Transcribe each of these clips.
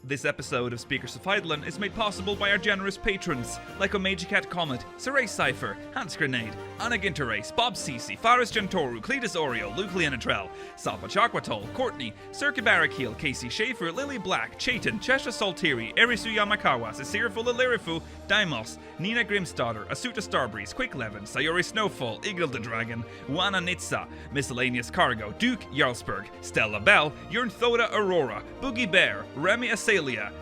This episode of Speakers of Eidolon is made possible by our generous patrons, like Omejicat Comet, Saray Cypher, Hans Grenade, Anna Ginterrace, Bob Cece, Faris Gentoru, Cletus Oreo, Luke Leonatrell, Salpa Chakwatol, Courtney, Circa Barakeel, Casey Schaefer, Lily Black, Chaitan, Chesha Soltiri, Erisu Yamakawa, Sisirifu Lilirifu, Daimos, Nina Grimsdaughter, Asuta Starbreeze, Quick Levin, Sayori Snowfall, Eagle the Dragon, Wana Nitsa, Miscellaneous Cargo, Duke Jarlsberg, Stella Bell, Jörn Thoda Aurora, Boogie Bear, Remy Asalia,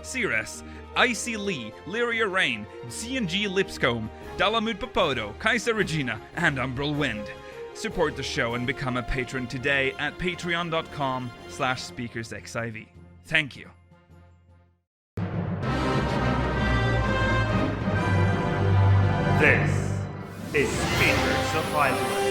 Ceres, Icy Lee, Lyria Rain, CNG Lipscomb, Dalamud Papodo, Kaiser Regina, and Umbral Wind. Support the show and become a patron today at patreon.com/speakersxiv. Thank you. This is Speakers of Eidolon.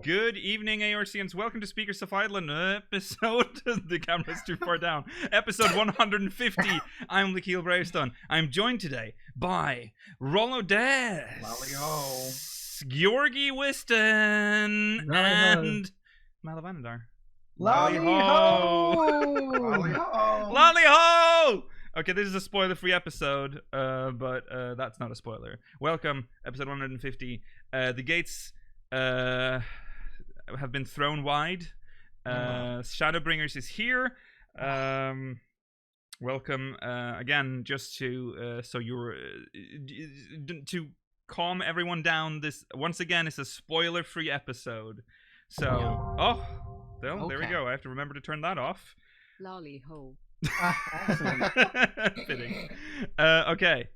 Good evening, ARCians. Welcome to Speakers of Eidolon episode. The camera's too far down. Episode 150. I'm Lakeel Bravestone. I'm joined today by Rollo Des, Georgi Whiston, and Malavanadar. Lolly ho! Lolly ho! Okay, this is a spoiler-free episode, but that's not a spoiler. Welcome, episode 150. The gates have been thrown wide. Shadowbringers is here. Welcome again. Just to so you're to calm everyone down. This once again is a spoiler-free episode. So there we go. I have to remember to turn that off. Lolly ho. Fitting. Okay.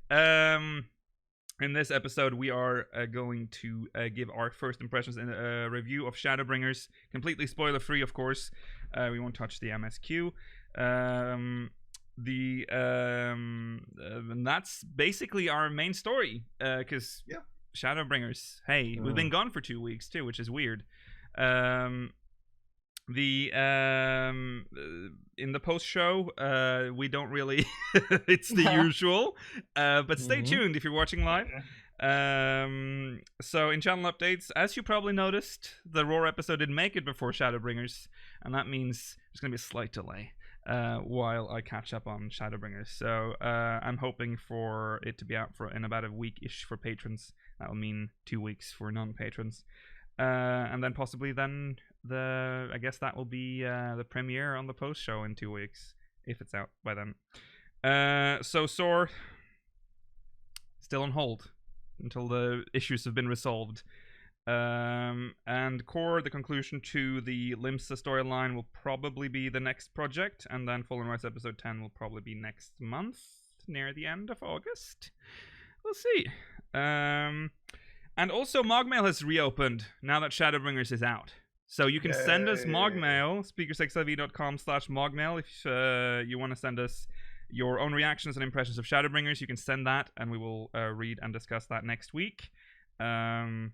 In this episode, we are going to give our first impressions in a review of Shadowbringers, completely spoiler-free, of course. We won't touch the MSQ. And that's basically our main story, because Shadowbringers, hey, we've been gone for 2 weeks too, which is weird. In the post show, we don't really it's the usual, but stay tuned if you're watching live. So in channel updates, as you probably noticed, the Roar episode didn't make it before Shadowbringers, and that means there's gonna be a slight delay while I catch up on Shadowbringers. So I'm hoping for it to be out in about a week-ish for patrons. That'll mean 2 weeks for non-patrons. And then possibly I guess that will be the premiere on the post show in 2 weeks, if it's out by then. So SoH still on hold until the issues have been resolved. And Core, the conclusion to the Limsa storyline, will probably be the next project, and then Fallen Rise episode 10 will probably be next month, near the end of August. We'll see. And also, Mogmail has reopened now that Shadowbringers is out. So you can send us Mogmail, speakersxiv.com/Mogmail. If you want to send us your own reactions and impressions of Shadowbringers, you can send that, and we will read and discuss that next week. There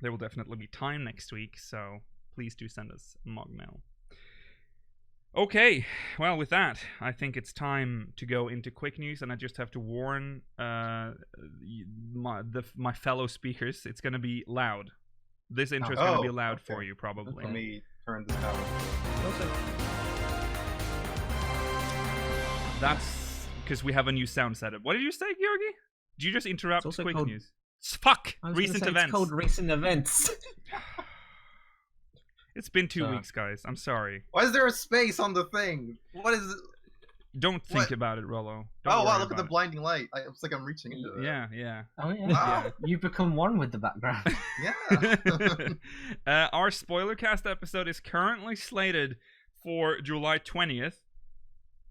will definitely be time next week, so please do send us Mogmail. Okay, well, with that, I think it's time to go into quick news, and I just have to warn my fellow speakers, it's going to be loud. This intro is going to be loud for you, probably. Let me turn this down. That's because we have a new sound setup. What did you say, Georgi? Did you just interrupt quick news? Fuck! Recent events. It's called recent events. It's been 2 weeks, guys. I'm sorry. Why is there a space on the thing? What is it? Don't think about it, Rollo. Wow, look at the blinding light. It's like I'm reaching into it. Yeah. Oh, yeah. Wow. You've become one with the background. Yeah. Our Spoilercast episode is currently slated for July 20th.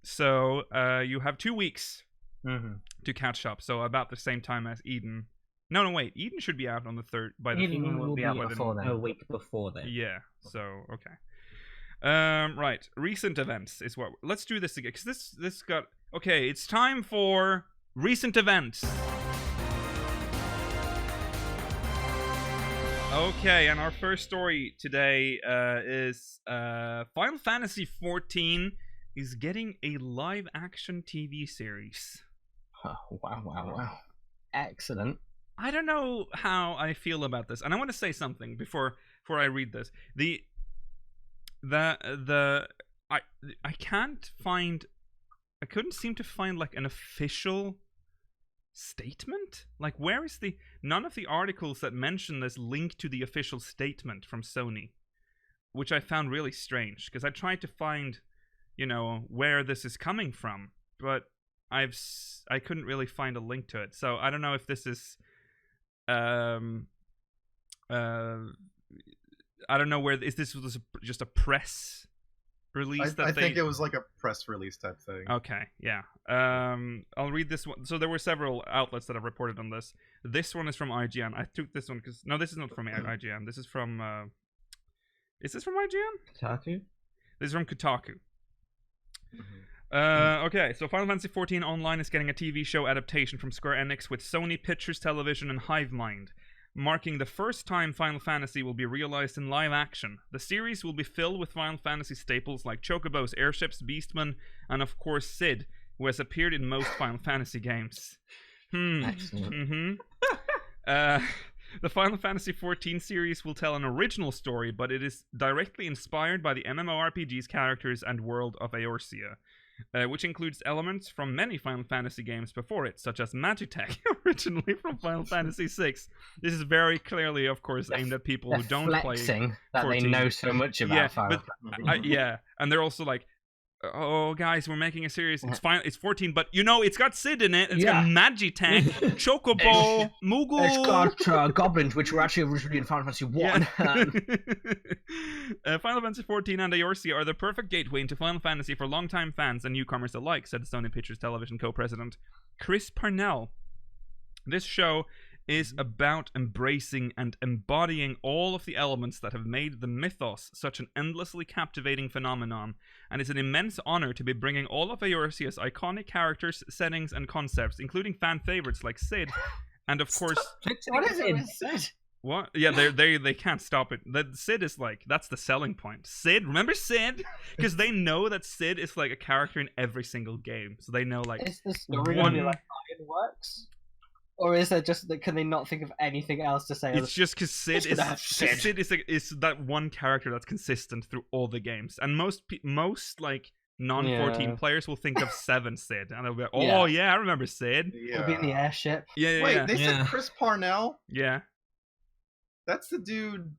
So you have 2 weeks to catch up. So about the same time as Eden. No, wait. Eden should be out on the 3rd. Eden will be out a week before then. Yeah. So okay. Right. Recent events is what. Let's do this again because this got okay. It's time for recent events. Okay, and our first story today is Final Fantasy XIV is getting a live-action TV series. Oh, wow. Excellent. I don't know how I feel about this, and I want to say something before I read this. I couldn't seem to find like an official statement. Like, where is none of the articles that mention this link to the official statement from Sony, which I found really strange because I tried to find, where this is coming from, but I couldn't really find a link to it. So I don't know if this is I don't know where this was just a press release. I think it was like a press release type thing. Okay, yeah. I'll read this one. So there were several outlets that have reported on this. This one is from IGN. I took this one because no, this is not from IGN. This is from. Is this from IGN? Kotaku. This is from Kotaku. Okay, so Final Fantasy XIV Online is getting a TV show adaptation from Square Enix with Sony Pictures Television and Hivemind, marking the first time Final Fantasy will be realized in live action. The series will be filled with Final Fantasy staples like Chocobos, airships, Beastmen, and of course Cid, who has appeared in most Final Fantasy games. Excellent. The Final Fantasy XIV series will tell an original story, but it is directly inspired by the MMORPG's characters and world of Eorzea, which includes elements from many Final Fantasy games before it, such as Magitech, originally from Final Fantasy VI. This is very clearly, of course, aimed at people who don't play 14. That they know so much about Final Fantasy. Yeah, and they're also like, oh, guys, we're making a series. It's 14, but it's got Cid in it. It's got Magitech, Chocobo, Moogle. It's got goblins, which were actually originally in Final Fantasy 1. Yeah. Final Fantasy XIV and Eorzea are the perfect gateway into Final Fantasy for longtime fans and newcomers alike, said Sony Pictures Television co-president Chris Parnell. This show is about embracing and embodying all of the elements that have made the mythos such an endlessly captivating phenomenon, and it's an immense honor to be bringing all of Eorzea's iconic characters, settings, and concepts, including fan favorites like Cid, and of course... What is it with Cid? What? Yeah, they can't stop it. Cid is like, that's the selling point. Cid, remember Cid? Because they know that Cid is like a character in every single game, so they know like... Is the story going to be like Ironworks? Or is there just that? Can they not think of anything else to say? It's just because Cid is that one character that's consistent through all the games, and most like non-14 players will think of 7 Cid, and they'll be like, "Oh yeah, I remember Cid." Yeah. He'll be in the airship. Yeah. Wait, they said Chris Parnell. Yeah, that's the dude.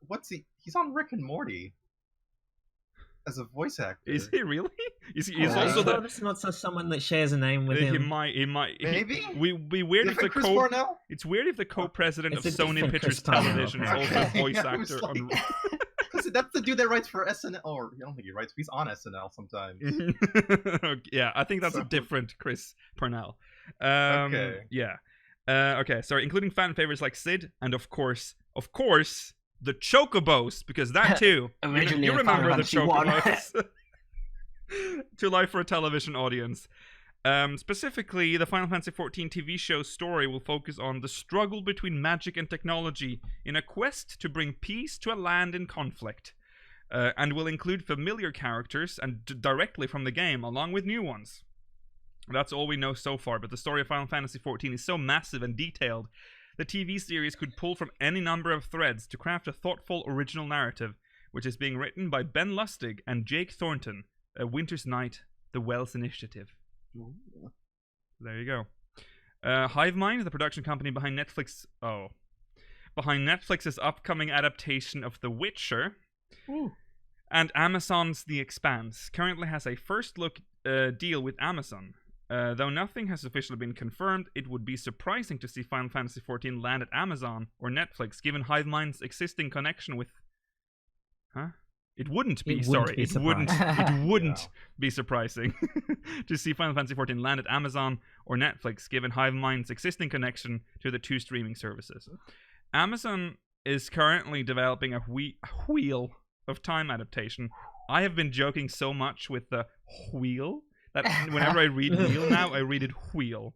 What's he? He's on Rick and Morty as a voice actor. Is he really? He's also that's not someone that shares a name with him. He might. Maybe. We weird if the It's weird if the co-president of Sony Pictures Television is also a voice actor. That's the dude that writes for SNL. Or I don't think he writes. He's on SNL sometimes. Yeah, I think that's a different Chris Parnell. Okay. Yeah. Okay. Sorry, including fan favorites like Cid, and of course, the Chocobos, because that too. you remember the Chocobos. To life for a television audience. Specifically, the Final Fantasy XIV TV show story will focus on the struggle between magic and technology in a quest to bring peace to a land in conflict, and will include familiar characters and directly from the game, along with new ones. That's all we know so far, but the story of Final Fantasy XIV is so massive and detailed, the TV series could pull from any number of threads to craft a thoughtful original narrative, which is being written by Ben Lustig and Jake Thornton. A Winter's Night, the Wells Initiative. Ooh. There you go. Hivemind, the production company behind Netflix's upcoming adaptation of The Witcher, and Amazon's The Expanse, currently has a first look deal with Amazon. Though nothing has officially been confirmed, it would be surprising to see Final Fantasy XIV land at Amazon or Netflix, given Hivemind's existing connection with... It wouldn't be be surprising to see Final Fantasy XIV land at Amazon or Netflix, given Hivemind's existing connection to the 2 streaming services. Amazon is currently developing a wheel of Time adaptation. I have been joking so much with the wheel that whenever I read wheel now, I read it wheel.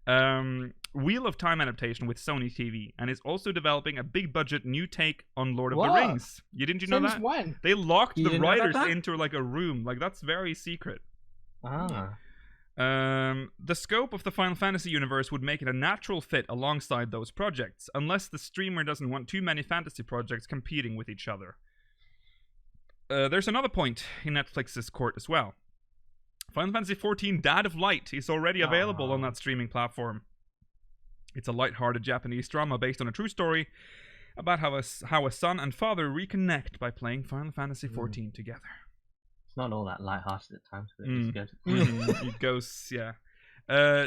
Wheel of Time adaptation with Sony TV, and is also developing a big budget new take on Lord of the Rings. Didn't you know Since that? when? They locked You the didn't know about writers that? into like a room. Like that's very secret. Ah. The scope of the Final Fantasy universe would make it a natural fit alongside those projects, unless the streamer doesn't want too many fantasy projects competing with each other. There's another point in Netflix's court as well. Final Fantasy XIV Dad of Light is already available on that streaming platform. It's a light-hearted Japanese drama based on a true story about how a son and father reconnect by playing Final Fantasy XIV together. It's not all that light-hearted at times, but it's good. It goes, yeah.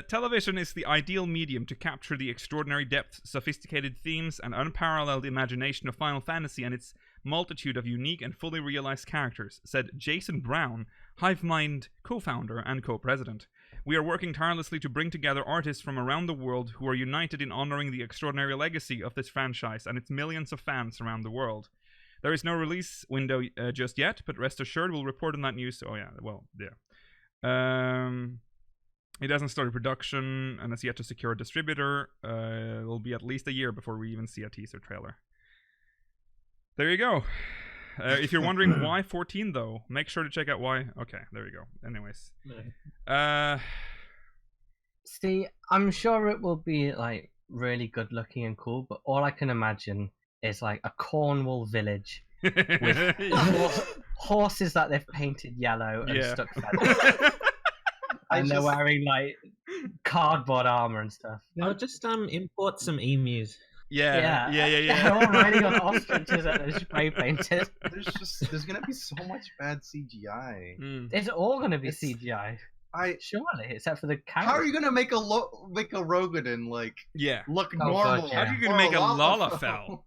Television is the ideal medium to capture the extraordinary depth, sophisticated themes, and unparalleled imagination of Final Fantasy and its multitude of unique and fully realized characters, said Jason Brown, HiveMind co-founder and co-president. We are working tirelessly to bring together artists from around the world who are united in honoring the extraordinary legacy of this franchise and its millions of fans around the world. There is no release window just yet, but rest assured we'll report on that news. Oh yeah, well, yeah. It hasn't started production and has yet to secure a distributor. It'll be at least a year before we even see a teaser trailer. There you go. If you're wondering why 14 though, make sure to check out why. Okay, there you go. Anyways. See, I'm sure it will be like really good looking and cool, but all I can imagine is like a Cornwall village with horses that they've painted yellow and stuck feathers. And they're wearing like cardboard armor and stuff. I'll just import some emus. Yeah. They're all riding on ostriches that they're spray painted. There's gonna be so much bad CGI. It's all gonna be CGI. Surely, except for the character. How are you gonna make a Rogadin look normal? How are you gonna make a Lalafell?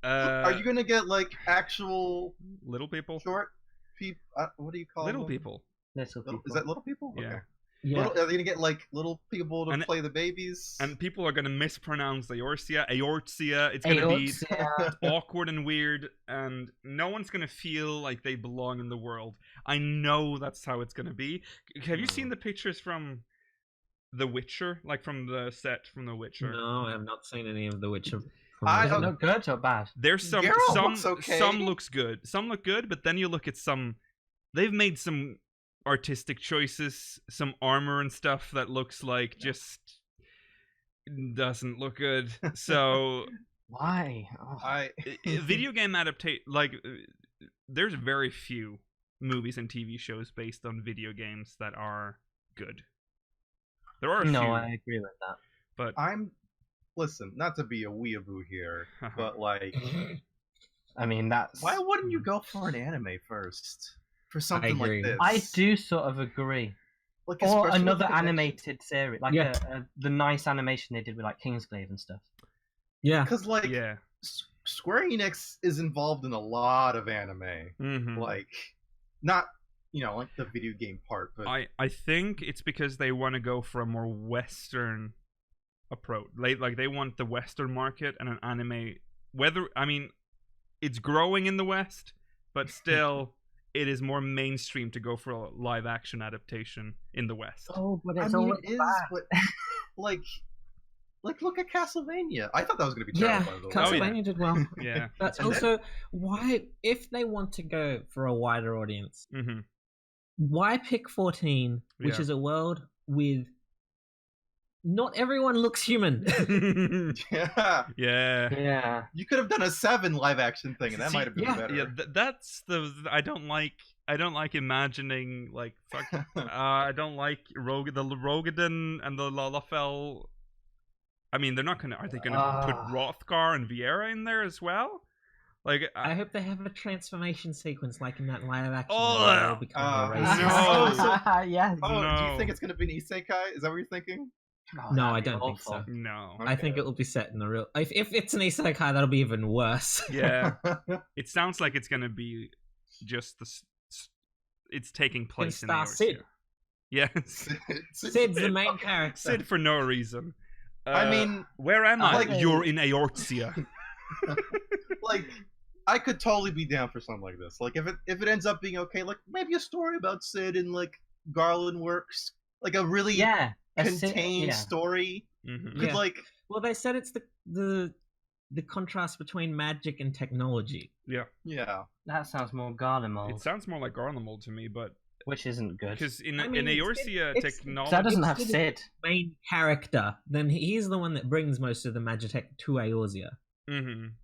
Are you gonna get like actual little people? Short people? What do you call little them? people? Little people. Is that little people? Yeah. Okay. Yeah. Are they gonna get like little people to play the babies? And people are gonna mispronounce the Eorzea. It's gonna be awkward and weird, and no one's gonna feel like they belong in the world. I know that's how it's gonna be. Have you seen the pictures from The Witcher, like from the set from The Witcher? No, I have not seen any of The Witcher. Does it look good or bad? There's some looks okay. Some looks good. Some look good, but then you look at some. They've made some artistic choices, some armor and stuff that looks like just doesn't look good. So why? Video game adaptation, like there's very few movies and TV shows based on video games that are good. There are a few. No, I agree with that. But listen, not to be a weeaboo here, but like, I mean, that's why wouldn't you go for an anime first? For something like this, I do sort of agree. Like, or another animated series, like the nice animation they did with like Kingsglaive and stuff. Yeah, because Square Enix is involved in a lot of anime, like not like the video game part, but I think it's because they want to go for a more Western approach. Like they want the Western market and an anime. It's growing in the West, but still. It is more mainstream to go for a live-action adaptation in the West. Oh, but it's it is, but like look at Castlevania. I thought that was going to be terrible. Yeah, Castlevania did well. Yeah, but also, why, if they want to go for a wider audience, why pick 14, which is a world with not everyone looks human? Yeah. You could have done a 7 live-action thing, and that might have been better. Yeah, that's the I don't like imagining like I don't like the Rogadin and the Lalafell. I mean, they're not gonna. Are they gonna put Hrothgar and Viera in there as well? Like, I hope they have a transformation sequence like in that live action. Oh, yeah. Do you think it's gonna be an isekai? Is that what you're thinking? No, I don't think so. No. Okay. I think it will be set in the real... If it's an isekai, that'll be even worse. Yeah. It sounds like it's going to be just it's taking place in Eorzea. Sid. Yeah. Sid's the main character. Sid for no reason. I mean... Where am I? You're in Eorzea. Like, I could totally be down for something like this. Like if it ends up being okay, like maybe a story about Sid and like Garland works, like a really contained story. Could like. Well, they said it's the contrast between magic and technology. Yeah. That sounds more Garlemald. It sounds more like Garlemald to me, but which isn't good. Because in Eorzea, technology. That doesn't have Sid. Main character, then he's the one that brings most of the Magitech to Eorzea.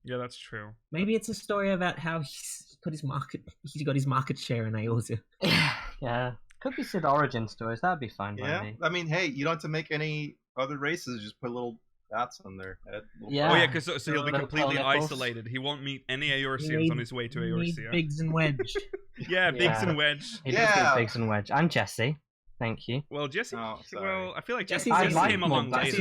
Yeah, that's true. Maybe it's a story about how he got his market share in Eorzea. Yeah, could be Sid origin stories. That'd be fine by me. I mean, hey, you don't have to make any other races. Just put little dots on their head. Yeah. Oh yeah, because so he'll be completely isolated. He won't meet any Eorzeans on his way to Eorzea. Biggs and Wedge. Biggs and Wedge. He does need Biggs and Wedge. And Jesse. Thank you. Well, Jesse. Oh, well, I feel like Jesse came along later.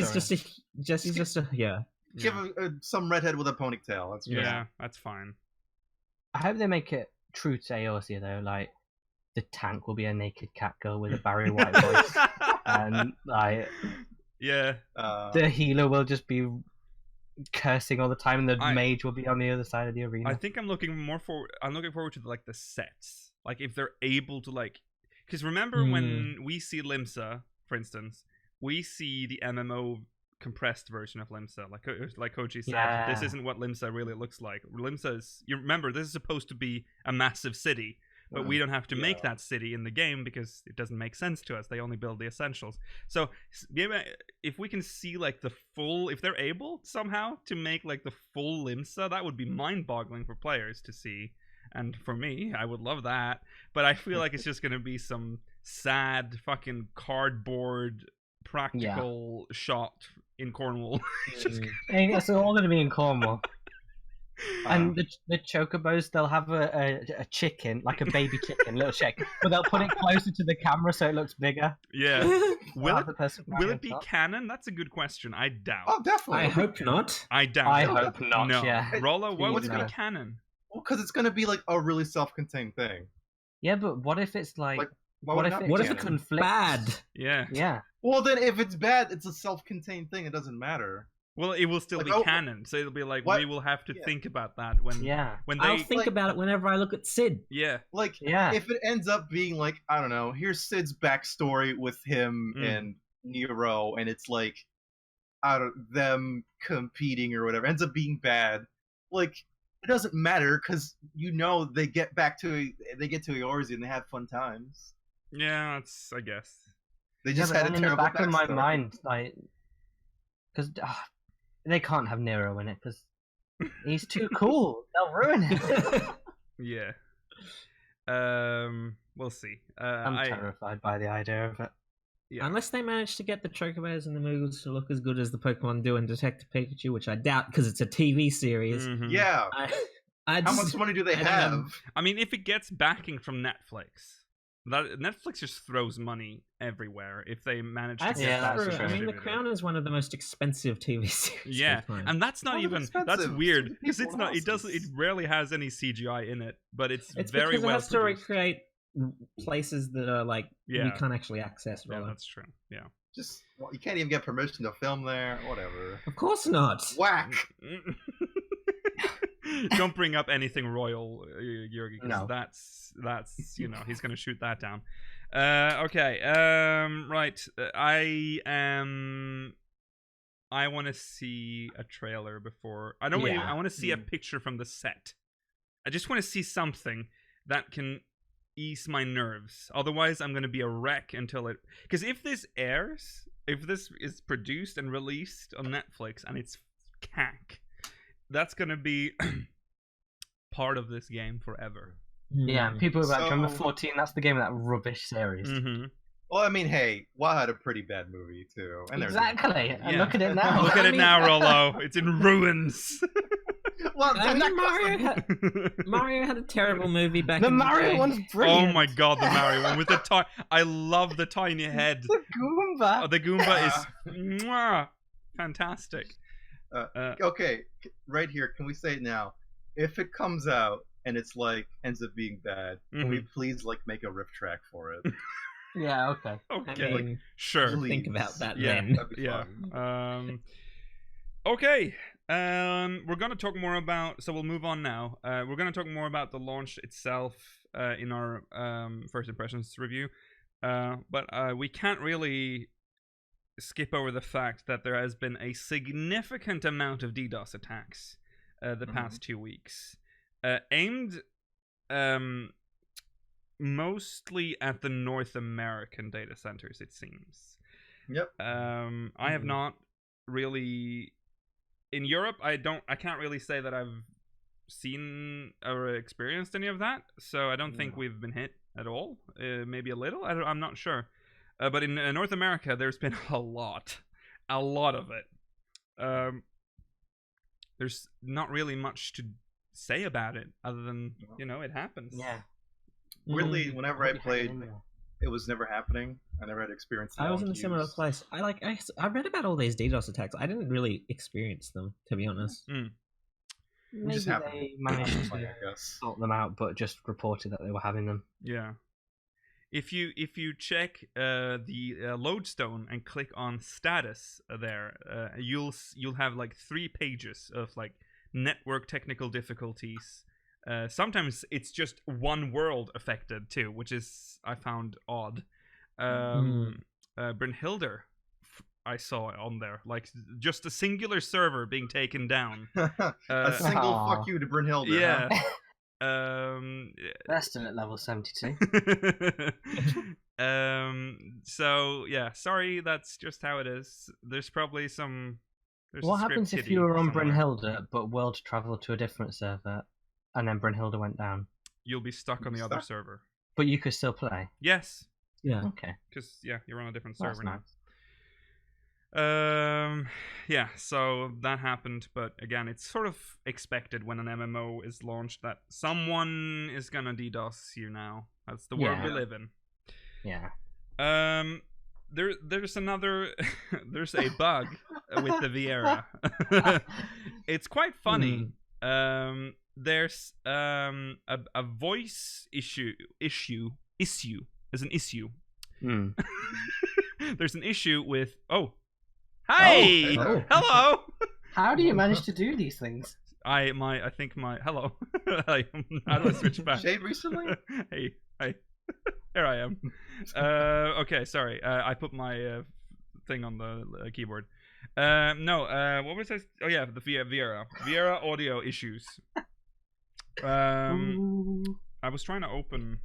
Jesse's just a Give some redhead with a ponytail. That's good. Yeah, that's fine. I hope they make it true to Eorzea though. Like the tank will be a naked cat girl with a Barry White voice, and like the healer will just be cursing all the time, and the mage will be on the other side of the arena. I think I'm looking forward to like the sets, like if they're able to like, because remember when we see Limsa, for instance, we see the MMO compressed version of Limsa, like Koji said. This isn't what Limsa really looks like. Limsa is, you remember, this is supposed to be a massive city, but we don't have to make that city in the game because it doesn't make sense to us. They only build the essentials. So if we can see like the full, if they're able somehow to make like the full Limsa, that would be mind-boggling for players to see. And for me, I would love that. But I feel like it's just going to be some sad fucking cardboard practical shot in Cornwall. It's all going to be in Cornwall. And the chocobos, they'll have a chicken, like a baby chicken, little chicken, but they'll put it closer to the camera so it looks bigger. Yeah. Will it be canon? That's a good question. I doubt. Oh, definitely. I hope not. I doubt. I hope not. No. Yeah. Rollo, why would it be canon? Well, because it's gonna be like a really self-contained thing. Yeah, but what if it's like what if it conflicts? Bad? Yeah. Well, then if it's bad, it's a self-contained thing. It doesn't matter. Well, it will still be canon, so it'll be like we will have to think about that when when they. I'll think about it whenever I look at Sid. Yeah. If it ends up being like, I don't know, here's Sid's backstory with him and Nero, and it's like them competing or whatever, ends up being bad. Like, it doesn't matter because they get to Eorzea and they have fun times. Yeah, that's, I guess. They just had a terrible in the back backstory. of my mind, like, because they can't have Nero in it because he's too cool. They'll ruin it. Yeah. We'll see. I'm terrified by the idea of it. Yeah. Unless they manage to get the Chocobos and the Moogles to look as good as the Pokemon do in Detective Pikachu, which I doubt because it's a TV series. Mm-hmm. Yeah. How much money do they have? I mean, if it gets backing from Netflix, Netflix just throws money everywhere if they manage to get that. True. I mean, The Crown is one of the most expensive TV series. Yeah, and that's not even that's weird because it's not. It rarely has any CGI in it, but it's very well. It has to recreate places that are like we can't actually access. Yeah, that's true. Yeah, just you can't even get permission to film there. Whatever. Of course not. Whack. Don't bring up anything royal, Jurgi, because that's he's gonna shoot that down. Okay. Right. I want to see a trailer before. I don't want. I want to see a picture from the set. I just want to see something that can ease my nerves. Otherwise, I'm gonna be a wreck until it. Because if this airs, if this is produced and released on Netflix and it's cack, that's gonna be part of this game forever. Yeah, people are like, remember 14? That's the game of that rubbish series. Mm-hmm. Well, I mean, hey, WoW had a pretty bad movie too. And exactly. And look at it now. Look at it now, Rollo. It's in ruins. Well, Mario had a terrible movie back the in Mario the day. one's brilliant. Oh my god, the Mario one with the I love the tiny head. The Goomba. Oh, the Goomba is fantastic. Okay, right here, can we say it now? If it comes out and it's like ends up being bad, can we please like make a riff track for it? Yeah, okay. Okay, I mean, sure. Think about that yeah, then. That'd be fun. Okay. We're going to talk more about, so we'll move on now. We're going to talk more about the launch itself in our first impressions review. But we can't really skip over the fact that there has been a significant amount of DDoS attacks the past 2 weeks, aimed mostly at the North American data centers, it seems. Yep. I have not really... In Europe, I can't really say that I've seen or experienced any of that, so I don't think we've been hit at all. Maybe a little. I'm not sure. But in North America, there's been a lot of it. There's not really much to say about it other than it happens. Yeah. Weirdly, whenever I played, it was never happening. I never had experience. I was in a similar place. I read about all these DDoS attacks. I didn't really experience them, to be honest. Maybe they managed to sort them out, but just reported that they were having them. Yeah. If you check the lodestone and click on status there, you'll have like 3 pages of like network technical difficulties. Sometimes it's just one world affected too, which is I found odd. Brynhildr, I saw on there, like just a singular server being taken down. A single fuck you to Brynhildr. Yeah. Huh? That's still at level 72. So yeah, sorry, that's just how it is. There's probably some. What happens if you were on Brynhildr but world traveled to a different server, and then Brynhildr went down? You'll be stuck on the other server. But you could still play. Yes. Yeah. Okay. Because you're on a different That's server now. nice. Yeah, so that happened, but again, it's sort of expected when an MMO is launched that someone is gonna DDoS you now. That's the world we live in. Yeah. There's another there's a bug with the Viera. It's quite funny. There's a voice issue. There's an issue. There's an issue with Hi! Oh. Hello! How do you manage to do these things? I think my hello. How do I switch back? Shade recently? Hey. Here I am. Okay, sorry. I put my thing on the keyboard. No, what was I? Oh yeah, the Viera audio issues. I was trying to open.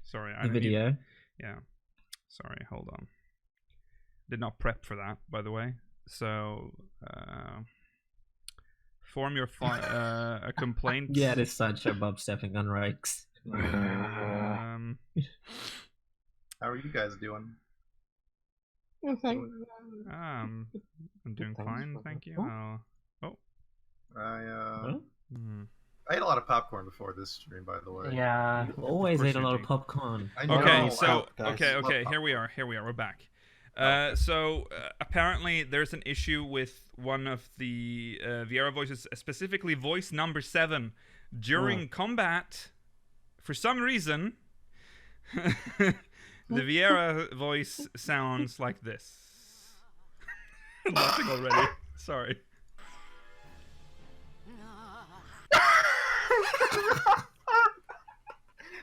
Sorry, The video. Yeah. Sorry, hold on. Did not prep for that, by the way. So, form your a complaint. Yeah, it is such a Bob stepping on rakes. How are you guys doing? I'm doing fine, thank you. I ate a lot of popcorn before this stream, by the way. Yeah. You always eat a lot of popcorn. Okay, know, so guys. okay, here we are. We're back. So apparently there's an issue with one of the Viera voices, specifically voice number 7, during combat. For some reason, the Viera voice sounds like this. I'm laughing already. Sorry.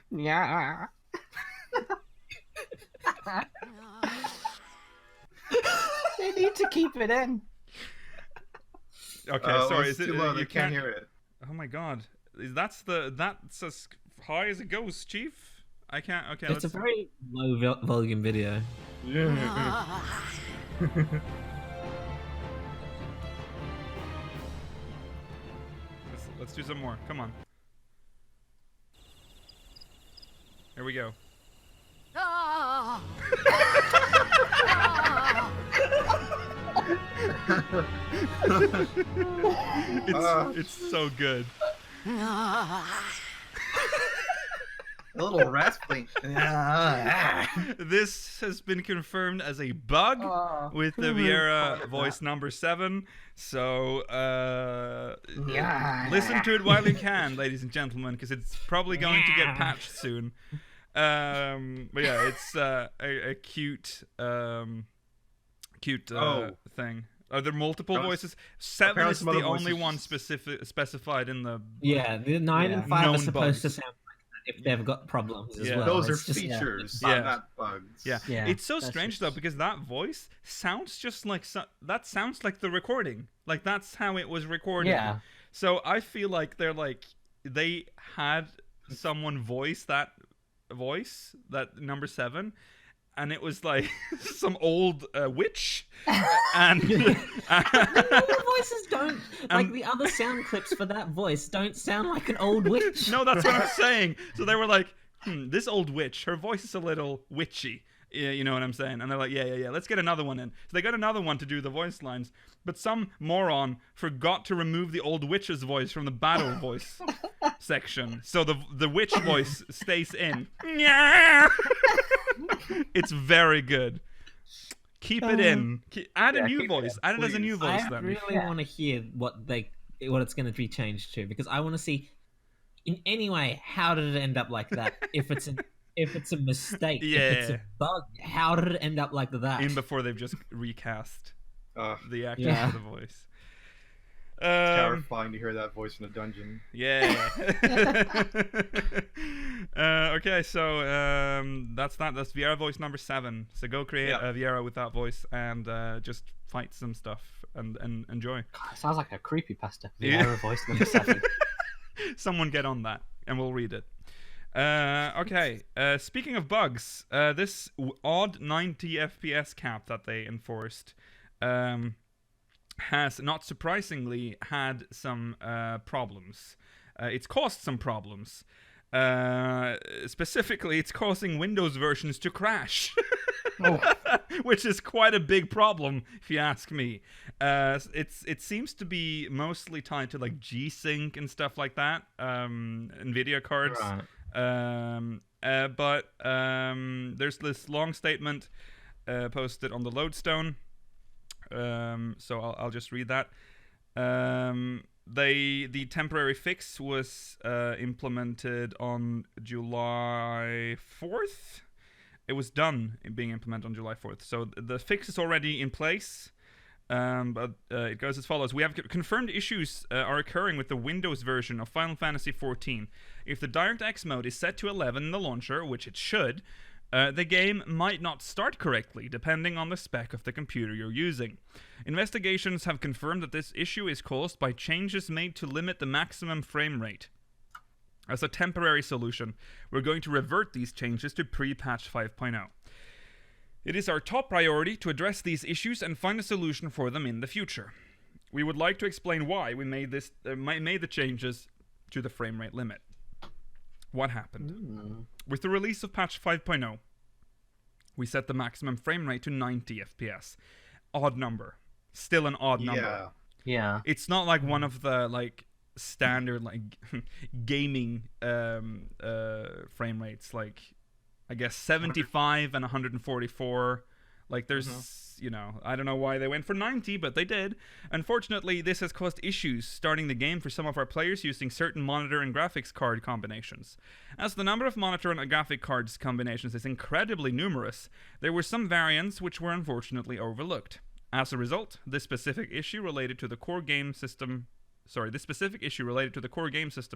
Yeah. They need to keep it in. Okay, sorry. Is it too low? you They can't hear it. Oh my god. That's as high as it goes, Chief. I can't. Okay, It's a very low volume video. Let's do some more. Come on. Here we go. It's so good. A little rasping. This has been confirmed as a bug with the Viera voice number 7. So listen to it while you can, ladies and gentlemen, because it's probably going to get patched soon. But yeah, it's a cute thing. Are there multiple voices? 7 is the only one specified in the... Yeah, the 9 and 5 are supposed to sound like that if they've got problems as well. Those are features, not bugs. Yeah. It's so strange, though, because that voice sounds just like... that sounds like the recording. Like, that's how it was recorded. Yeah. So I feel like they had someone voice that number 7, and it was like some old witch, and the voices don't like the other sound clips for that voice don't sound like an old witch. No, that's what I'm saying. So they were like, this old witch, her voice is a little witchy. Yeah, you know what I'm saying? And they're like, yeah, let's get another one in. So they got another one to do the voice lines, but some moron forgot to remove the old witch's voice from the battle voice section. So the witch voice stays in. It's very good. Keep it in. Add a new voice. Add it as a new voice. I really want to hear what it's going to be changed to, because I want to see in any way how did it end up like that. If it's a mistake, if it's a bug, how did it end up like that? Even before they've just recast the actor for the voice. It's terrifying to hear that voice in a dungeon. Yeah. Okay, so that's Viera voice number 7. So go create a Viera with that voice and just fight some stuff and enjoy. God, it sounds like a creepypasta. Viera voice number 7. Someone get on that and we'll read it. Okay, speaking of bugs, this odd 90 FPS cap that they enforced has, not surprisingly, had some problems. It's caused some problems. Specifically, it's causing Windows versions to crash. Which is quite a big problem, if you ask me. It seems to be mostly tied to like G-Sync and stuff like that, NVIDIA cards. Right. But there's this long statement posted on the Lodestone. So I'll just read that. The temporary fix was implemented on July 4th. It was done being implemented on July 4th. So the fix is already in place. But it goes as follows. We have confirmed issues are occurring with the Windows version of Final Fantasy XIV. If the DirectX mode is set to 11 in the launcher, which it should, the game might not start correctly, depending on the spec of the computer you're using. Investigations have confirmed that this issue is caused by changes made to limit the maximum frame rate. As a temporary solution, we're going to revert these changes to pre-patch 5.0. It is our top priority to address these issues and find a solution for them in the future. We would like to explain why we made the changes to the frame rate limit. What happened? With the release of patch 5.0, we set the maximum frame rate to 90 FPS. Odd number. Still an odd number. Yeah. It's not like one of the like standard like gaming frame rates, like I guess 75 and 144. Like there's, you know, I don't know why they went for 90, but they did. Unfortunately, this has caused issues starting the game for some of our players using certain monitor and graphics card combinations. As the number of monitor and graphic cards combinations is incredibly numerous, there were some variants which were unfortunately overlooked. As a result, this specific issue related to the core game system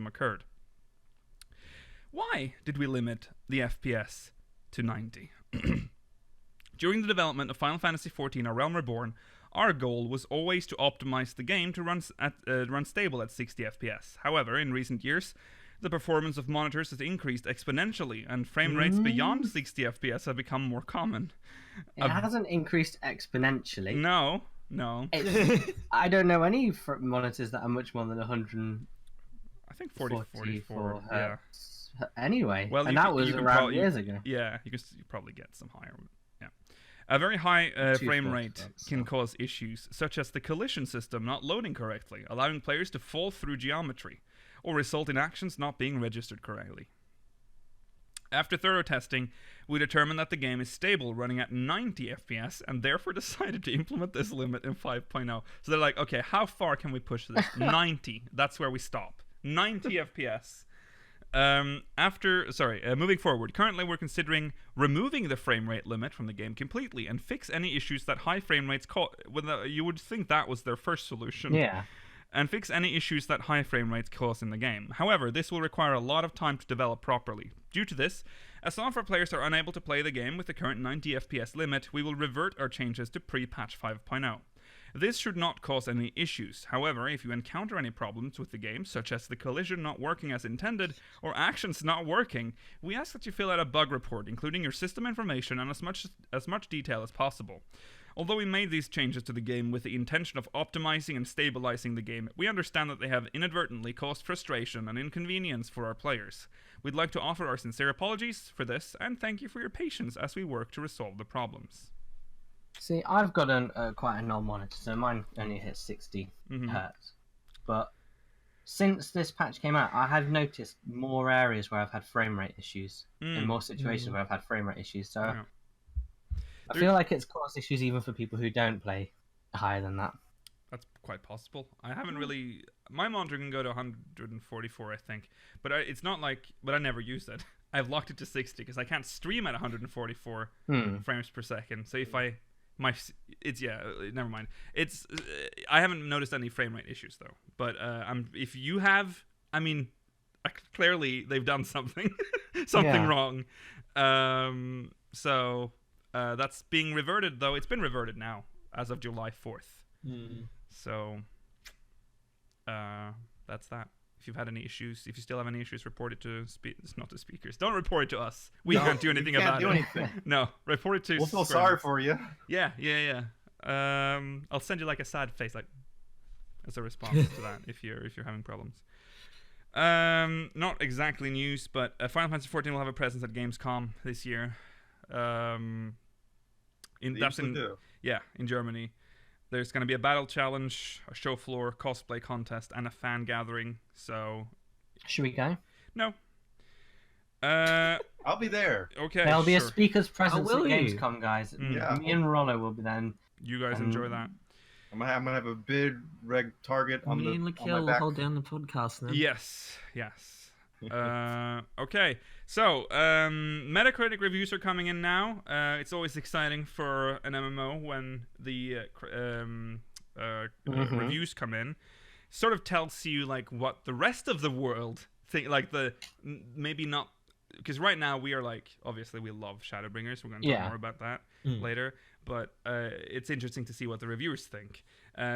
occurred. Why did we limit the FPS to 90? During the development of Final Fantasy XIV: A Realm Reborn, our goal was always to optimize the game to run stable at 60 FPS. However, in recent years, the performance of monitors has increased exponentially, and frame rates beyond 60 FPS have become more common. It hasn't increased exponentially. No. I don't know any monitors that are much more than 100. I think 44. Yeah. Anyway, well, and that was around years ago. Yeah, you probably get some higher. Yeah, a very high frame rate can cause issues, such as the collision system not loading correctly, allowing players to fall through geometry, or result in actions not being registered correctly. After thorough testing, we determined that the game is stable, running at 90 FPS, and therefore decided to implement this limit in 5.0. So they're like, okay, how far can we push this? 90. That's where we stop. 90 FPS. moving forward, currently we're considering removing the frame rate limit from the game completely and fix any issues that high frame rates you would think that was their first solution. Yeah. And fix any issues that high frame rates cause in the game. However, this will require a lot of time to develop properly. Due to this, as some of our players are unable to play the game with the current 90 FPS limit, we will revert our changes to pre-patch 5.0. This should not cause any issues. However, if you encounter any problems with the game, such as the collision not working as intended or actions not working, we ask that you fill out a bug report, including your system information and as much detail as possible. Although we made these changes to the game with the intention of optimizing and stabilizing the game, we understand that they have inadvertently caused frustration and inconvenience for our players. We'd like to offer our sincere apologies for this and thank you for your patience as we work to resolve the problems. See, I've got quite a null monitor, so mine only hits 60 hertz. But since this patch came out, I have noticed more areas where I've had frame rate issues, and more situations where I've had frame rate issues. So Yeah. I feel like it's caused issues even for people who don't play higher than that. That's quite possible. I haven't really... My monitor can go to 144, I think. But it's not like... But I never use it. I've locked it to 60 because I can't stream at 144 frames per second. So if I... never mind. It's... I haven't noticed any frame rate issues, though. But if you have... I mean, clearly they've done something. Wrong. So... that's being reverted, though. It's been reverted now, as of July 4th. So, that's that. If you've had any issues, if you still have any issues, report it to not to speakers. Don't report it to us. We can't do anything about it. No, report it to... We'll feel sorry for you. Yeah. I'll send you like a sad face, like, as a response to that, if you're having problems. Not exactly news, but Final Fantasy XIV will have a presence at Gamescom this year. In Germany. There's going to be a battle challenge, a show floor, cosplay contest, and a fan gathering. So, should we go? No. I'll be there. Okay. There'll be a speaker's presence at will you? Gamescom, guys. Yeah. Me and Rollo will be then. You guys enjoy that. I'm gonna have a big red target on Me and my Lakil will back. hold down the podcast now. Yes. Okay. So, Metacritic reviews are coming in now. It's always exciting for an MMO when the reviews come in. Sort of tells you like what the rest of the world think. Like maybe not, because right now we are like, obviously we love Shadowbringers. We're going to talk more about that later. But it's interesting to see what the reviewers think.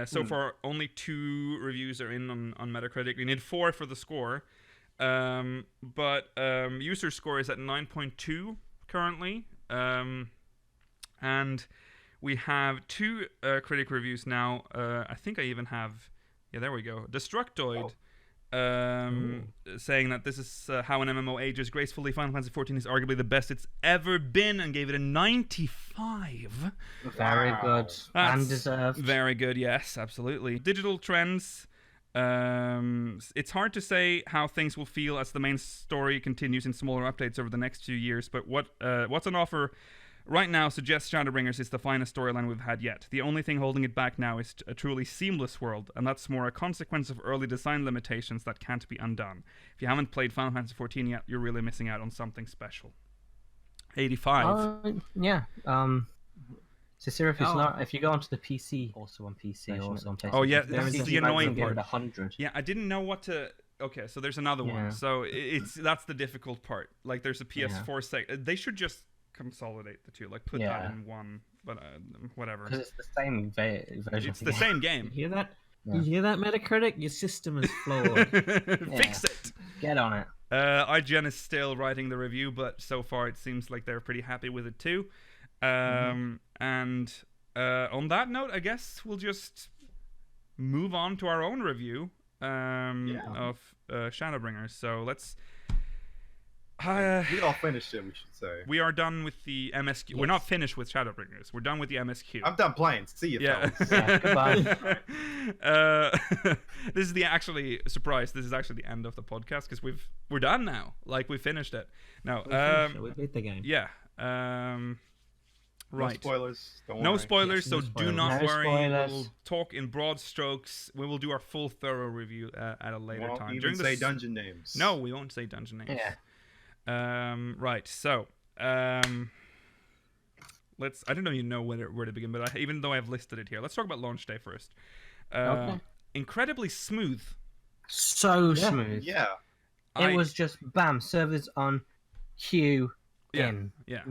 So far, only 2 reviews are in on Metacritic. We need 4 for the score. But user score is at 9.2 currently. And we have 2 critic reviews now. I think I even have... Yeah, there we go. Destructoid saying that this is how an MMO ages gracefully. Final Fantasy XIV is arguably the best it's ever been and gave it a 95. Very good. And deserved. Very good, yes, absolutely. Digital Trends... it's hard to say how things will feel as the main story continues in smaller updates over the next few years, but what's on offer right now suggests Shadowbringers is the finest storyline we've had yet. The only thing holding it back now is a truly seamless world, and that's more a consequence of early design limitations that can't be undone. If you haven't played Final Fantasy XIV yet, you're really missing out on something special. 85. Yeah. So seriously, if you go onto the PC, also on PC, also on PlayStation. Oh yeah, that's the annoying part. 100. Yeah, I didn't know what to... Okay, so there's another one. So that's the difficult part. Like there's a PS4 they should just consolidate the two, like put that in one, but whatever. Because it's the same version. It's the same game. You hear that? Yeah. You hear that, Metacritic? Your system is flawed. Fix it. Get on it. IGN is still writing the review, but so far it seems like they're pretty happy with it too. And on that note, I guess we'll just move on to our own review of Shadowbringers. So let's... we all finished it, we should say. We are done with the MSQ. Yes. We're not finished with Shadowbringers. We're done with the MSQ. I'm done playing. See you, fellas. Goodbye. This is the actually surprise. This is actually the end of the podcast because we're done now. Like we finished it. No, we beat the game. Yeah. Right. No spoilers. Don't No worry. spoilers, Yes, no so do spoilers. not No worry. spoilers. We'll talk in broad strokes. We will do our full, thorough review at a later Won't time. even During say this... dungeon names. No, we won't say dungeon names. Yeah. Right. So, let's. I don't even know where to begin, but even though I've listed it here, let's talk about launch day first. Okay. Incredibly smooth. So Yeah. smooth. Yeah. It was just bam, servers on, queue Yeah, in. yeah.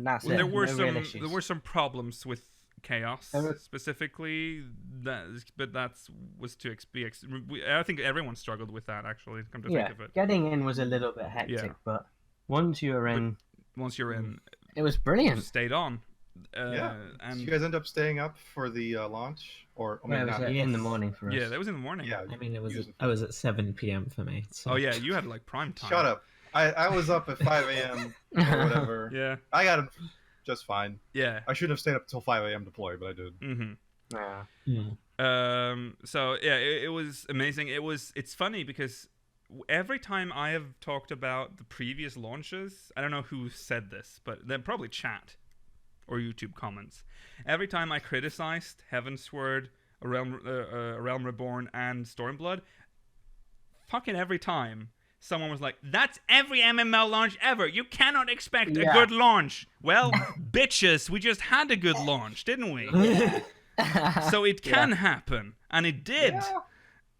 That's Well, it. there were no real issues. there were some problems with chaos There were- specifically, but that was to I think everyone struggled with that actually. Come to Yeah, think of it, getting in was a little bit hectic, Yeah. but once you were in, once you're in, it was you brilliant. stayed on. Yeah. And Did you guys end up staying up for the launch, or I mean, Yeah, it was not- in the morning for us. yeah, that was in the morning. yeah. I mean, it was Using- I was at 7 p.m. for me. So. Oh yeah, you had like prime time. Shut up. I was up at 5 a.m. or whatever. Yeah, I got it just fine. yeah. I shouldn't have stayed up until 5 a.m. to play, but I did. Mm-hmm. Yeah. Mm. So yeah, it was amazing. It's funny because every time I have talked about the previous launches, I don't know who said this, but they're probably chat or YouTube comments. Every time I criticized Heavensward, A Realm Reborn, and Stormblood, fucking every time someone was like, "That's every MMO launch ever. You cannot expect a Yeah. good launch." Well, bitches, we just had a good launch, didn't we? So it can happen, and it did. Yeah.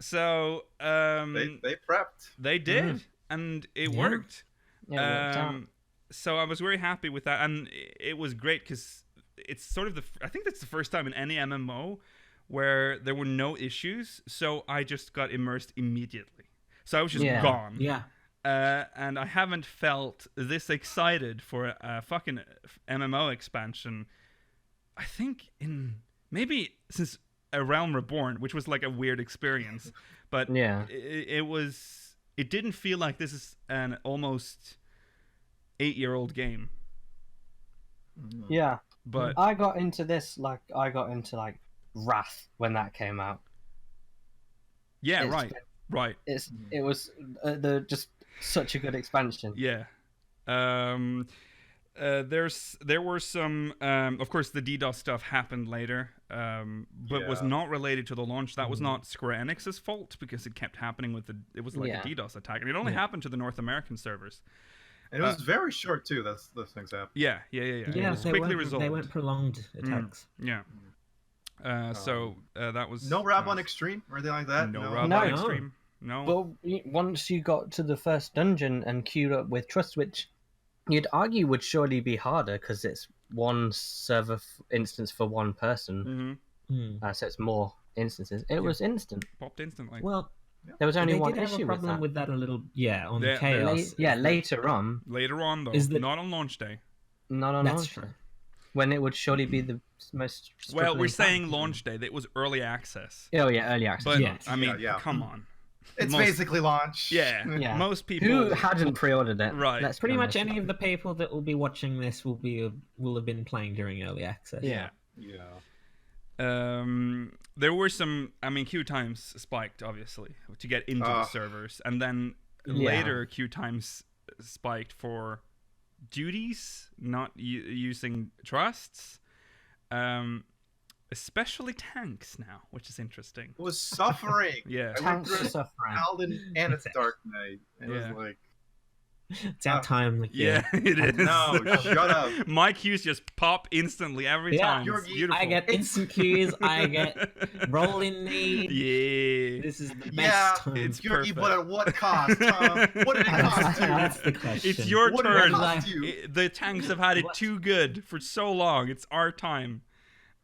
So They prepped. they did, and it Yeah. worked. Yeah, it worked out. So I was very happy with that, and it was great because it's sort of I think that's the first time in any MMO where there were no issues. So I just got immersed immediately. So I was just Yeah. gone. Yeah. And I haven't felt this excited for a fucking MMO expansion. I think maybe since A Realm Reborn, which was like a weird experience, but Yeah. it didn't feel like this is an almost 8-year-old game. Yeah. But I got into Wrath when that came out. yeah, It's- right, It was just such a good expansion. yeah. There were some, of course, the DDoS stuff happened later, but was Yeah. not related to the launch. That was not Square Enix's fault because it kept happening it was like Yeah. a DDoS attack, and it only happened to the North American servers. And it was very short too. Those things happened. Yeah. It Yeah, was they quickly weren't, resolved. they weren't prolonged attacks. Yeah. So that was No Rab nice. on Extreme or anything like that. No Rab No. on Extreme. No. Well, once you got to the first dungeon and queued up with Trust, which you'd argue would surely be harder because it's one server instance for one person, Mm-hmm. so it's more instances. It was instant. Popped instantly. Well, There was only they one did have issue a problem with with that a little. Yeah, on Yeah, Chaos. that. Later on, Later on, though, Is that- not on launch day. not on That's launch true. day, when it would surely be the most. Well, we're struggling saying time. launch day. That was early access. Oh yeah, early access. But Yeah. I mean, Yeah. come on. It's Most- basically launch. Yeah. Yeah. Most people. Who hadn't pre-ordered it? Right. Let's Pretty be much honest. any of the people that will be watching this will have been playing during early access. Yeah. Yeah. There were some. I mean, queue times spiked obviously to get into the servers, and then Yeah. later queue times spiked for duties, not using trusts. Especially tanks now, which is interesting. It was suffering. Yeah. I went Tanks through are suffering. Alden and its Dark Knight. And Yeah. it was like, It's our time. Like, Yeah, it is. No, shut up. My queues just pop instantly every Yeah. time. You're- It's beautiful. I get instant queues. I get roll in need. Yeah. This is the best yeah, time. it's Yorkie, perfect. but at what cost? Huh? What did it cost you? That's the question. It's your What did turn. it cost you? The tanks have had it What? too good for so long. It's our time.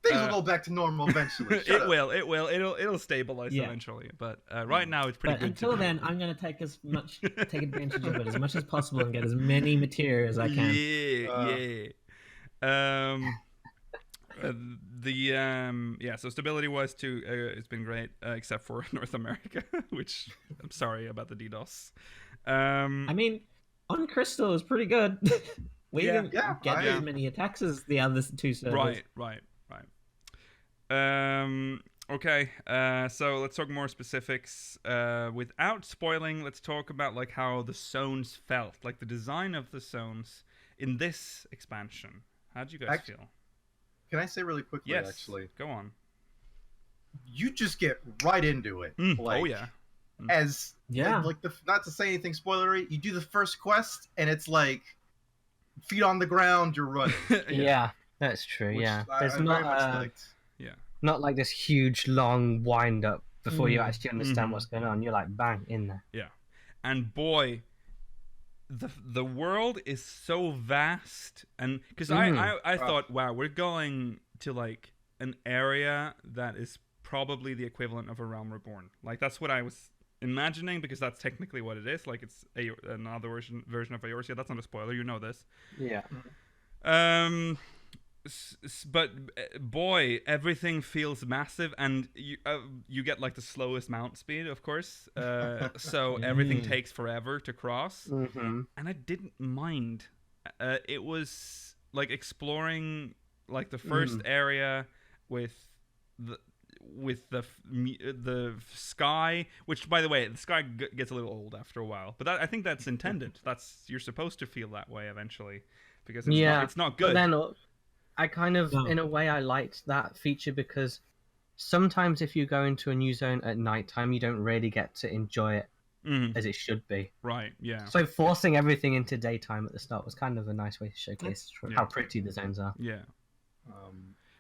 Things will go back to normal eventually. Shut It up. will. It will. It'll stabilize Yeah. eventually. But right now, it's pretty But good. until to then, I'm going to take advantage of it as much as possible and get as many material as I can. Yeah. So stability wise too, it's been great, except for North America, which I'm sorry about the DDoS. I mean, on Crystal is pretty good. We Yeah. didn't Yeah, get I- as many attacks as the other two servers. Right. Okay. So let's talk more specifics. Without spoiling, let's talk about like how the zones felt, like the design of the zones in this expansion. How did you guys feel? Can I say really quickly? Yes, Actually, go on. You just get right into it. Like, oh yeah. Like not to say anything spoilery, you do the first quest and it's like feet on the ground, you're running. Yeah, that's true. Which Yeah, I there's very not much liked. not like this huge long wind up before you actually understand Mhm. what's going on. You're like bang in there. Yeah, and boy, the world is so vast, and because I thought, wow, we're going to like an area that is probably the equivalent of a Realm Reborn. Like that's what I was imagining, because that's technically what it is. Like it's another version of Eorzea. That's not a spoiler, you know this. Yeah. But boy, everything feels massive, and you get like the slowest mount speed, of course. So everything takes forever to cross, and I didn't mind. It was like exploring like the first area with the sky, which, by the way, the sky gets a little old after a while, but I think that's intended. You're supposed to feel that way eventually, because it's not good. But then I kind of, in a way, I liked that feature, because sometimes if you go into a new zone at nighttime, you don't really get to enjoy it as it should be. Right, yeah. So forcing everything into daytime at the start was kind of a nice way to showcase how pretty the zones are. Yeah.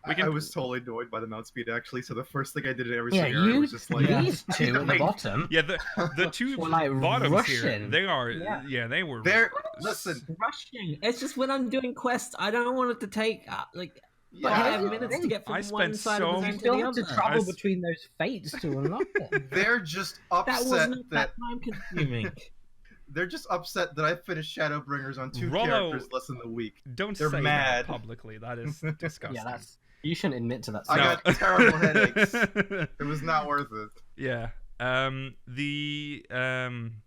I was totally annoyed by the mount speed, actually, so the first thing I did in every single area was just like... These two at the bottom. Yeah, the two like bottoms rushing. here, they are... Yeah, they were... Listen. Rushing. It's just when I'm doing quests, I don't want it to take, 5 minutes to get from one side of the zone to the still other. have to travel between those fates to unlock it. They're just upset that wasn't that time-consuming. They're just upset that I finished Shadowbringers on 2 characters less than a week. They're say mad. That publicly. That is disgusting. Yeah, you shouldn't admit to that. I got terrible headaches. It was not worth it. Yeah. We can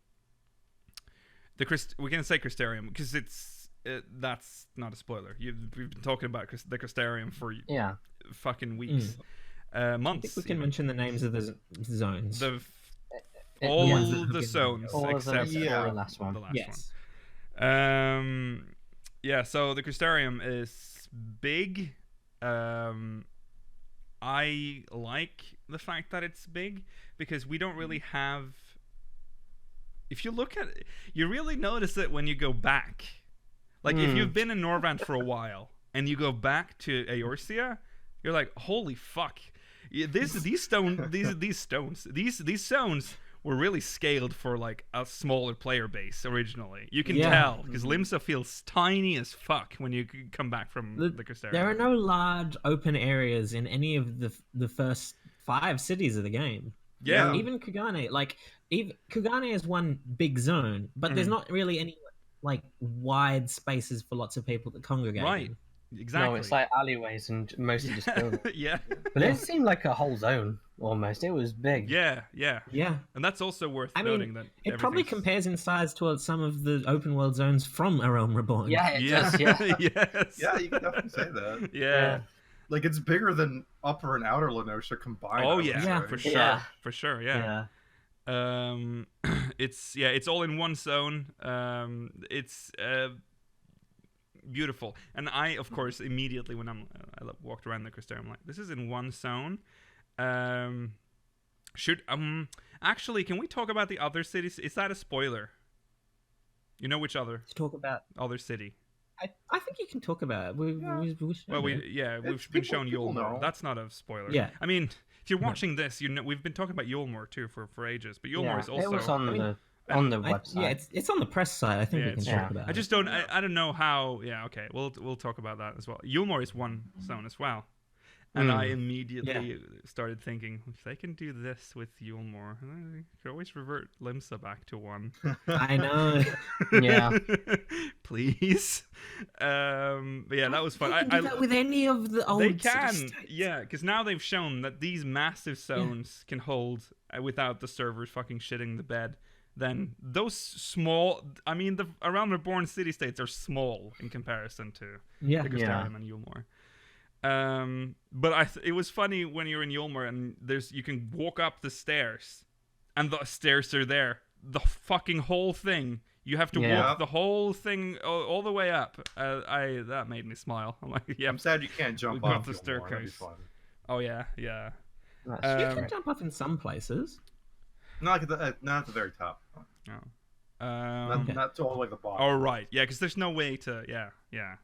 say Crystarium, because that's not a spoiler. We've been talking about the Crystarium for fucking weeks, months. I think we can mention the names of the zones. All the zones except for the last one. Yes. One. Yeah. So the Crystarium is big. I like the fact that it's big, because we don't really have... If you look at it, you really notice it when you go back. Like, if you've been in Norvant for a while, and you go back to Eorzea, you're like, holy fuck. These zones were really scaled for, like, a smaller player base originally. You can tell, because Limsa feels tiny as fuck when you come back from the Crystarium. There are no large open areas in any of the first 5 cities of the game. Yeah. Even Kugane, Kugane is one big zone, but there's not really any, like, wide spaces for lots of people to congregate. Right. Exactly. No, it's like alleyways and mostly just buildings. Yeah. But it seemed like a whole zone, almost. It was big. Yeah. And that's also worth noting that it probably compares in size to some of the open world zones from A Realm Reborn. Yeah, it does, yeah. Yes. Yeah, you can definitely say that. Yeah. Like, it's bigger than Upper and Outer Lenosha combined. Oh, yeah. For sure. Yeah. For sure, yeah. It's all in one zone. It's beautiful, and I, of course, immediately when I walked around the Crystarium, I'm like, this is in one zone. Actually, can we talk about the other cities? Is that a spoiler? You know which other? To talk about other city. I think you can talk about it. We've People been shown Yulmore. know. That's not a spoiler. Yeah. I mean, if you're watching this, you know we've been talking about Yulmore too for ages, but Yulmore is also... It was on the website. It's on the press side. I think we can talk about it. I just don't... I don't know how... Yeah, okay. We'll talk about that as well. Yulmore is one zone as well. And I immediately started thinking, if they can do this with Yulmore, they could always revert Limsa back to 1. I know. Yeah. Please. But yeah, that was fun. They can do that with any of the old They can. city-states. Yeah, because now they've shown that these massive zones can hold without the servers fucking shitting the bed. Then those small... I mean, the Around Reborn city-states are small in comparison to the Crystarium and Yulmore. But it was funny when you're in Yulmore and you can walk up the stairs and the stairs are there. The fucking whole thing You have to Yeah. walk the whole thing all the way up. That made me smile. I'm like, yeah. I'm sad you can't jump We've got off the Gilmore, that'd be staircase. fun. Oh yeah, yeah. That's You Um, can jump up in some places. Not at the very top. No. Not to all the way to the bottom. Oh right, yeah, because there's no way to. Yeah.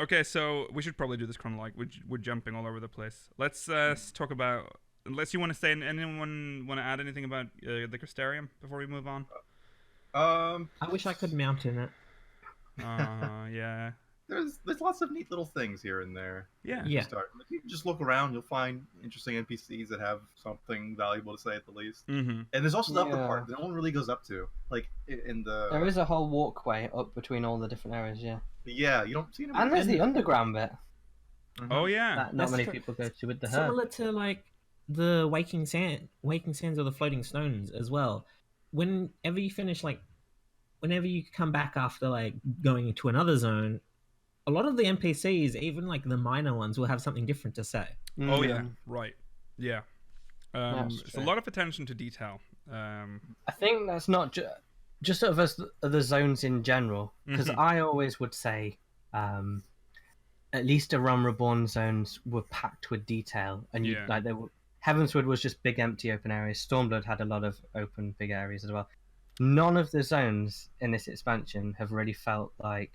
Okay, so we should probably do this chronologically. We're jumping all over the place. Let's talk about. Unless you want to say, anyone want to add anything about the Crystarium before we move on? I wish I could mount in it. Yeah. There's lots of neat little things here and there. Yeah. Yeah. If you just look around, you'll find interesting NPCs that have something valuable to say at the least. Mm-hmm. And there's also the upper Yeah. part that no one really goes up to, like in the. There is a whole walkway up between all the different areas, yeah. Yeah, you don't see them. And there's the underground bit Oh yeah. that not That's many true. people go to with the herd. Similar to like the Waking Sands or the Floating Stones as well. Whenever you finish, like, whenever you come back after like going to another zone, a lot of the NPCs, even like the minor ones, will have something different to say. Oh yeah. Right. Yeah. That's It's a true. lot of attention to detail. I think that's not just sort of as the zones in general, because Mhm. I always would say at least the Realm Reborn zones were packed with detail, and Yeah. like they were. Heavensward was just big empty open areas. Stormblood had a lot of open big areas as well. None of the zones in this expansion have really felt like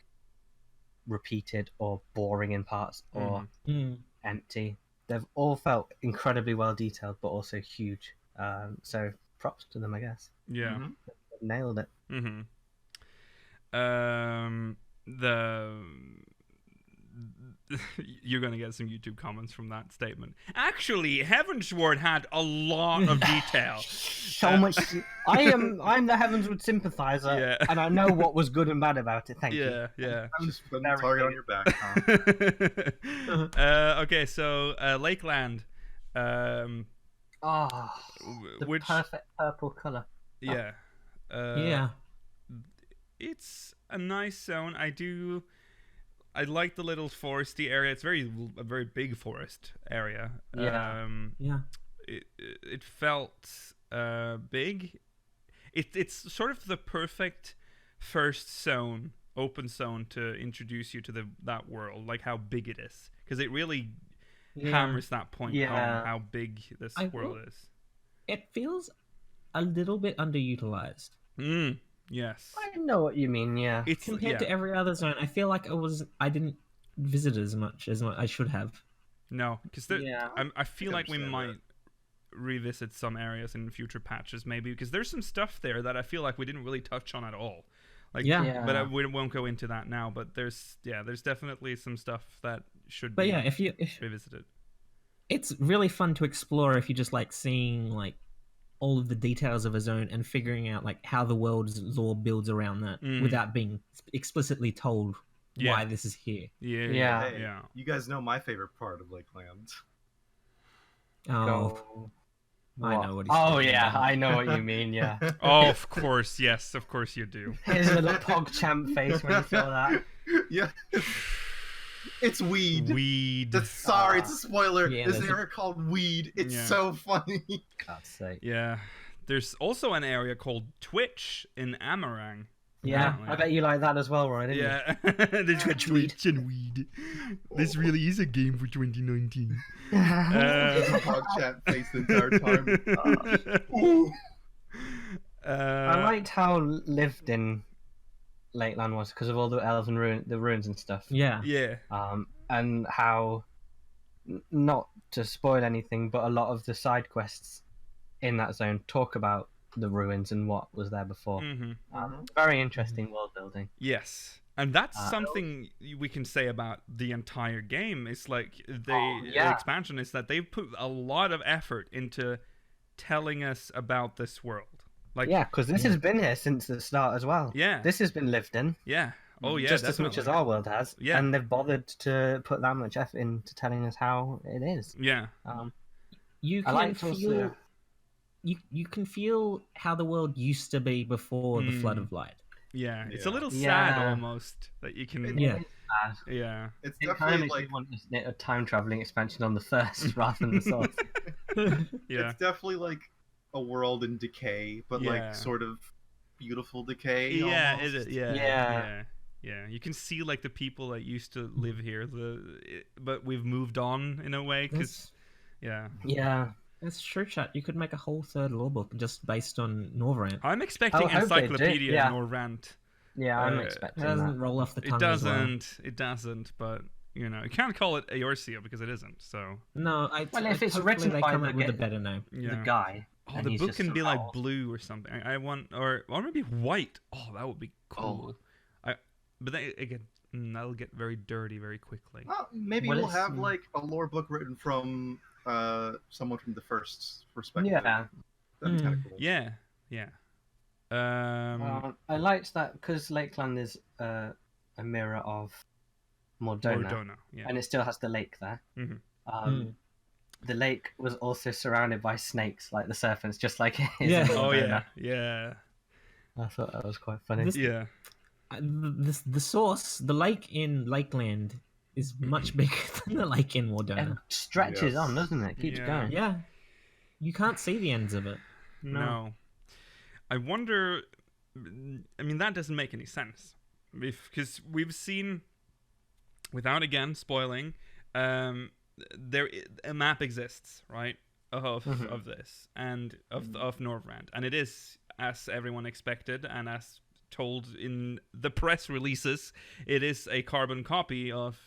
repeated or boring in parts or empty. They've all felt incredibly well detailed, but also huge. So props to them, I guess. Yeah. Mhm. Nailed it. Mm-hmm. You're gonna get some YouTube comments from that statement. Actually, Heavensward had a lot of detail. So much. I'm the Heavensward sympathizer, Yeah. and I know what was good and bad about it. Thank you. Yeah. Just put the Very target on good. your back. Huh? Okay, so Lakeland. Oh, the Which perfect purple color. yeah. Yeah. It's a nice zone. I like the little foresty area. It's a very big forest area. Yeah. Yeah. It felt big. It's sort of the perfect first open zone to introduce you to that world, like how big it is, because it really hammers that point Yeah. home, how big this I world will- is. It feels a little bit underutilized Yes. I know what you mean. Yeah. It's compared to every other zone. I feel like I didn't visit as much as I should have. no, because Yeah. I feel I like we understand might revisit some areas in future patches, maybe, because there's some stuff there that I feel like we didn't really touch on at all. Like, Yeah. but we won't go into that now. But there's definitely some stuff that should But be yeah, if revisited. it's really fun to explore if you just like seeing like all of the details of a zone and figuring out like how the world's lore builds around that without being explicitly told why this is here. Yeah. Hey, Yeah. you guys know my favorite part of Lakeland. Oh, Go. I What? know what he's Oh talking yeah, about. I know what you mean. Yeah. Oh, of course, yes, of course you do. His little PogChamp face when you saw that. Yeah. It's weed. Weed. Sorry, it's a spoiler. Yeah, There's there's an a- area called Weed. It's Yeah. so funny. God's sake. Yeah. There's also an area called Twitch in Amarang. Yeah, Apparently. I bet you like that as well, Roy, didn't you? Yeah. There's Twitch and weed. This really is a game for 2019. Hog chat face the entire time. Ooh. I liked how lived in Lakeland was because of all the elven ruins and stuff. Yeah. Yeah. And how, not to spoil anything, but a lot of the side quests in that zone talk about the ruins and what was there before. Very interesting world building. Yes. And that's something we can say about the entire game. It's like the expansion is that they've put a lot of effort into telling us about this world. Like, Yeah, because this has been here since the start as well. Yeah. This has been lived in. Yeah. Oh, yeah. Just as much as our world has. Yeah. And they've bothered to put that much effort into telling us how it is. Yeah. You I can like feel also- you can feel how the world used to be before the flood of light. Yeah. It's a Yeah. little sad Yeah. almost that you can. Yeah. Yeah. It's It kind of definitely makes like you want a time traveling expansion on the first rather than the source. Yeah. it's definitely like a world in decay, but Yeah. like sort of beautiful decay. Yeah, almost. Yeah. You can see like the people that used to live here, but we've moved on in a way. Yeah. That's true, chat. You could make a whole third lore book just based on Norvrant. I'm expecting I hope they do, Encyclopedia yeah. Norvrant. Yeah, I'm It expecting doesn't that. roll off the tongue. It doesn't, but you can't call it Eorzea because it isn't. So No, Well, if it's hopefully written they by come the up with a ge- better name. yeah. The guy. Oh, and the he's book just can be like somehow- blue or something. I want, or maybe white. Oh, that would be cool. But then again, that'll get very dirty very quickly. Well, maybe Well, we'll it's- have like a lore book written from someone from the first perspective. Yeah. That'd be kind of cool. Yeah. I liked that because Lakeland is a mirror of Mordona, yeah. and it still has the lake there. Mhm. The lake was also surrounded by snakes, like the serpents, just like it is Yeah. in Oh Mordona. yeah. I thought that was quite funny. This- Yeah. The source, the lake in Lakeland, is much bigger than the lake in It Mordona. stretches Yes. on, doesn't it? Keeps Yeah. going. Yeah, you can't see the ends of it. No. I wonder. I mean, that doesn't make any sense, because we've seen, without again spoiling, there a map exists, right, of this and of Norvrant, and it is, as everyone expected and as told in the press releases, it is a carbon copy of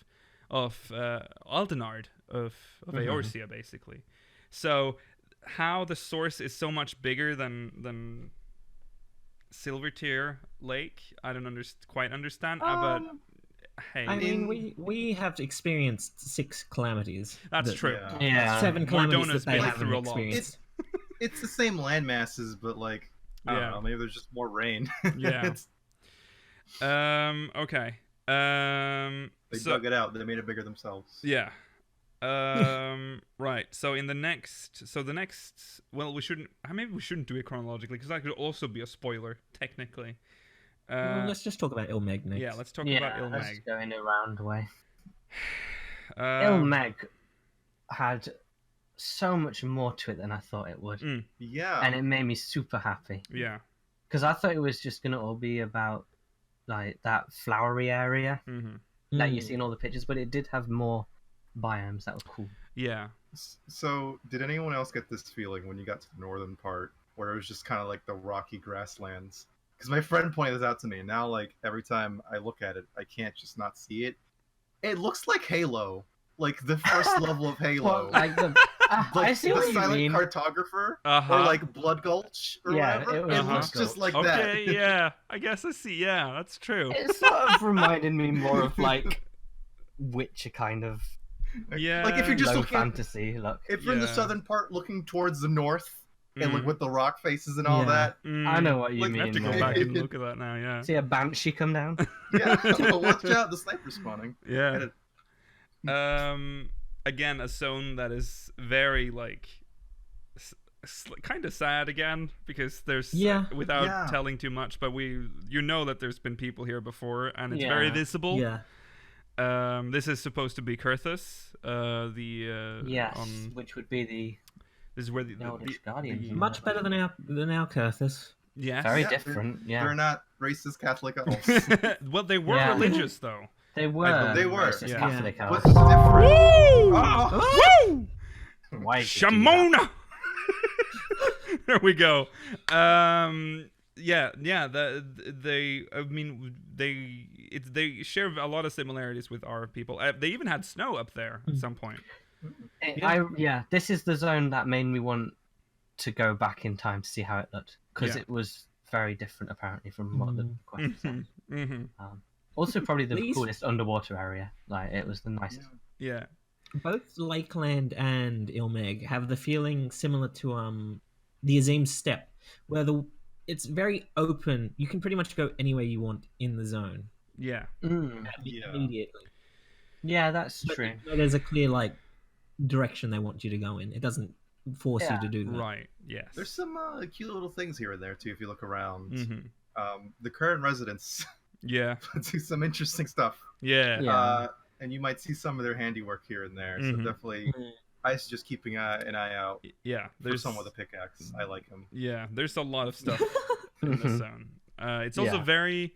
Aldenard, of Eorzea, basically. So how the source is so much bigger than Silvertear Lake, I don't quite understand. But hey, I mean, we have experienced 6 calamities. that's that- true. Yeah. 7 calamities Mordona's that they been haven't through a lot. experienced. It's the same land masses, but like I don't Yeah. know, maybe there's just more rain. Yeah. It's- Okay. they So dug it out. They made it bigger themselves. yeah. Right. So the next, well, maybe we shouldn't do it chronologically because that could also be a spoiler technically. Well, let's just talk about Ilmeg next. Yeah, let's talk about let's Ilmeg. go in a round way. Um, Ilmeg had so much more to it than I thought it would, Yeah. and it made me super happy Yeah. because I thought it was just gonna all be about like that flowery area that you see in all the pictures, but it did have more biomes that were cool. Yeah. So, did anyone else get this feeling when you got to the northern part, where it was just kind of like the rocky grasslands? Because my friend pointed this out to me, and now, like, every time I look at it, I can't just not see it. It looks like Halo, like the first level of Halo, Well, like the like I see the what you Silent mean. Cartographer, Uh-huh. or like Blood Gulch, or Yeah, whatever. it was It Blood looks just Gulch. like that. Okay. Yeah. I guess I see. Yeah, that's true. It sort of reminded me more of like Witcher kind of Yeah. Like if you're just low looking, fantasy look. if you're in the Yeah. southern part, looking towards the north, and like Mm. with the rock faces and all Yeah. that. I know what you Like, I mean. have to go though. back and look at that now. Yeah. See a banshee come down. Yeah, well, watch out, the sniper's spawning. Yeah. Again, a zone that is very like kind of sad again because there's without Yeah. telling too much, but that there's been people here before and it's very Yeah. visible. Yeah. This is supposed to be Kurthus. Yes, on, which would be the this is where the Eldritch Guardians. Much better than our Kurthus. yes. very Yeah, different. Yeah, They're not racist Catholic elves. Well, they were Yeah. religious though. they were. They were. racist Yeah. Catholic What's elves. different? Woo! Why did you do that? Shamona. There we go. Yeah. They share a lot of similarities with our people. They even had snow up there at some point. This is the zone that made me want to go back in time to see how it looked because Yeah. it was very different apparently from what the questions said. Mm-hmm. Also, probably the These- coolest underwater area. Like it was the nicest. Yeah. Both Lakeland and Ilmeg have the feeling similar to the Azim Steppe, where it's very open. You can pretty much go anywhere you want in the zone Yeah. Yeah. immediately. Yeah, that's But true. there's a clear direction they want you to go in. It doesn't force you Yeah. to do that. Right. Yes. There's some cute little things here and there too if you look around. Mm-hmm. The current residents Yeah. do some interesting stuff. Yeah. Yeah. And you might see some of their handiwork here and there. Mhm. So definitely, I suggest keeping an eye out Yeah. for There's someone with a pickaxe. I like him. Yeah. There's a lot of stuff. in the zone. It's also very.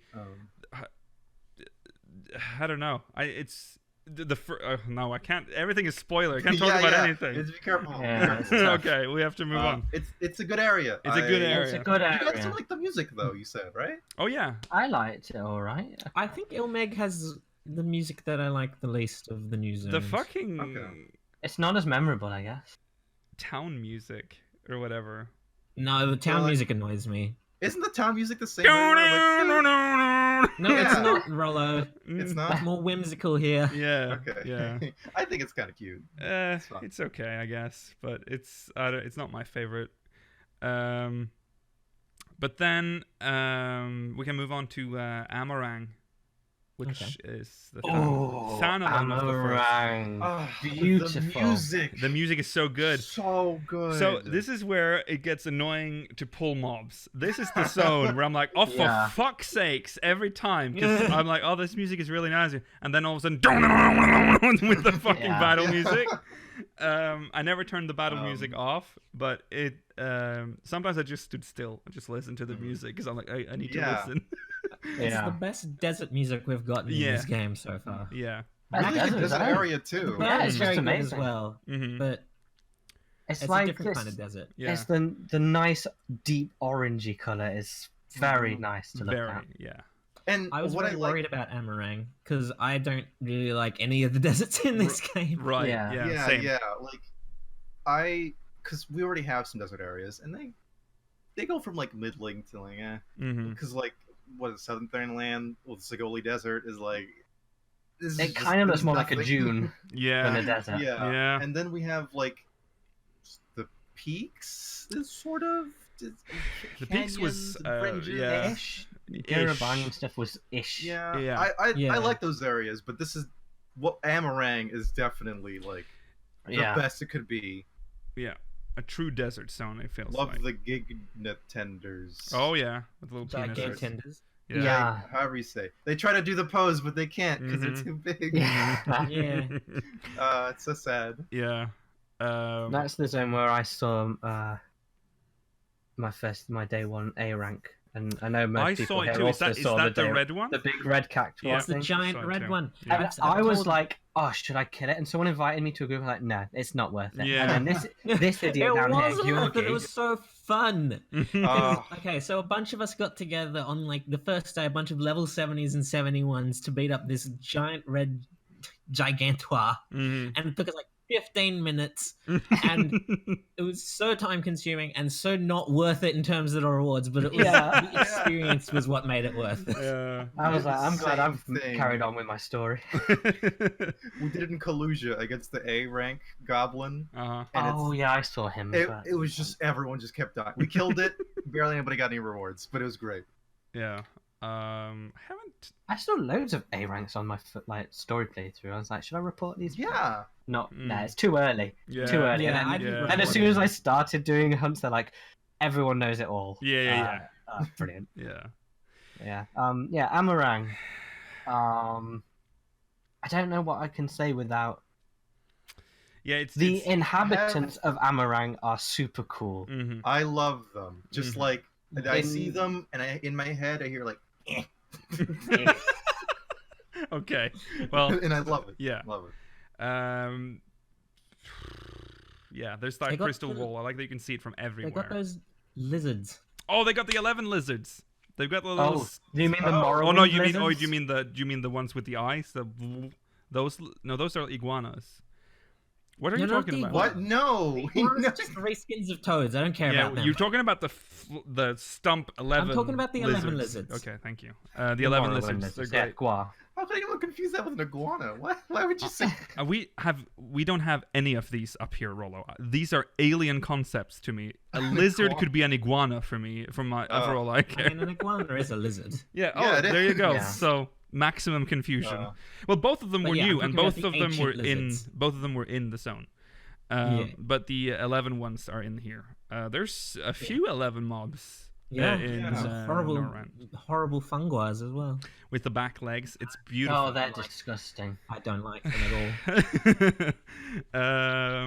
I don't know. It's no, I can't. Everything is spoiler. I can't talk about anything. Just be careful. Yeah, Okay, we have to move on. It's a good area. It's a good area. It's a good area. You guys don't like the music though, you said, right? Oh yeah. I liked it, all right. I think Ilmeg has the music that I like the least of the new zones. The fucking It's not as memorable, I guess. town music or whatever. No, the town Well, music annoys me. Isn't the town music the same? No, it's Yeah. not, Rollo. It's It's not. more whimsical here. Yeah. Okay. Yeah. I think it's kind of cute. fine. It's okay, I guess, but it's not my favorite. But then we can move on to Amarang, which is the fan of the first. Amarang. Beautiful. The music. The music is so good. So good. So this is where it gets annoying to pull mobs. This is the zone where I'm like, oh, for fuck's sakes, every time. Because I'm like, oh, this music is really nice. And then all of a sudden, with the fucking battle music. I never turned the battle music off, but it sometimes I just stood still and just listened to the music because I'm like, I need to listen. It's the best desert music we've gotten in this game so far. Yeah. I like this area too. Yeah, it's it's just very good as amazing. well. But It's it's like a different this, kind of desert. Yeah. It's the nice deep orangey color is very nice to look at. Yeah. And I was what very I like, worried about Amarang because I don't really like any of the deserts in this game. Right. Yeah. Yeah. Same. Like because we already have some desert areas, and they go from like middling to like because like what is Southern Thornland, well, the Sigoli Desert is like. It kind of looks more like a dune than a desert. Yeah. And then we have like the peaks, is sort of. The peaks was Ish. Garabang and stuff was ish. Yeah. I like those areas, but this is what Amarang is definitely like the best it could be. Yeah. A true desert zone, it feels Love like. the Gigna tenders. Oh yeah, with little Gigantic penises. tenders. Yeah. However you say. They try to do the pose, but they can't because they're too big. Yeah. Yeah. It's so sad. Yeah. That's the zone where I saw my day one A rank, and I know most I people saw it here too. Is also that saw the red one? the big red cactus. Yeah. It's the thing. giant Sorry, red too. one. Yeah. And I was like, oh, should I kill it? And someone invited me to a group. I was like, no, it's not worth it. Yeah. And then this idiot It down here, wasn't worth it. It Georgie, was so fun. Oh. Okay, so a bunch of us got together on like the first day, a bunch of level 70s and 71s to beat up this giant red gigantois, and it took us like 15 minutes, and it was so time consuming and so not worth it in terms of the rewards, but it was the experience was what made it worth it. Yeah. I was like, I'm glad I've Same thing. carried on with my story. We did it in Kalusia against the A rank goblin. Uh-huh. And Oh yeah, I saw him. it was just everyone just kept dying. We killed it. Barely anybody got any rewards, but it was great. Yeah. Haven't. I saw loads of A ranks on my story playthrough. I was like, should I report these? Yeah. No, it's too early. Yeah. Too early. Yeah, and I then, didn't and as soon as I started doing hunts, they're like, everyone knows it all. Yeah. Brilliant. Yeah. Yeah. Amarang. I don't know what I can say without. Yeah. It's The inhabitants of Amarang are super cool. Mhm. I love them. Just like I see them, and in my head I hear like, eh. Okay. Well. and I love it. Yeah. Love it. Yeah. There's They that got crystal the- wall. I like that you can see it from They everywhere. got those lizards. Oh, they got the 11 lizards. They've got the little. Oh, do you mean the Oh. moral? Oh no, you mean do you mean the ones with the eyes? Those are iguanas. What are you They're not talking about? What? No. It's just reskins of toads. I don't care Yeah, about them. you're talking about the stump 11. I'm talking about the 11 lizards. Okay, thank you. The 11 lizards. They're Yeah, great. Gua. How can anyone confuse that with an iguana? What? Why would you say? We don't have any of these up here, Rollo. These are alien concepts to me. A lizard could be an iguana for me. For all I I care. mean, an iguana is a lizard. Yeah. Oh, Yeah, it there you is. go. Yeah. So maximum confusion. Well, both of them But were yeah, new, I'm and talking both about of the them were ancient lizards. both of them were in the zone. But the 11 ones are in here. There's a few 11 mobs. Yeah, in horrible fungi as well. with the back legs. It's beautiful. Oh, they're disgusting. I don't like them at all.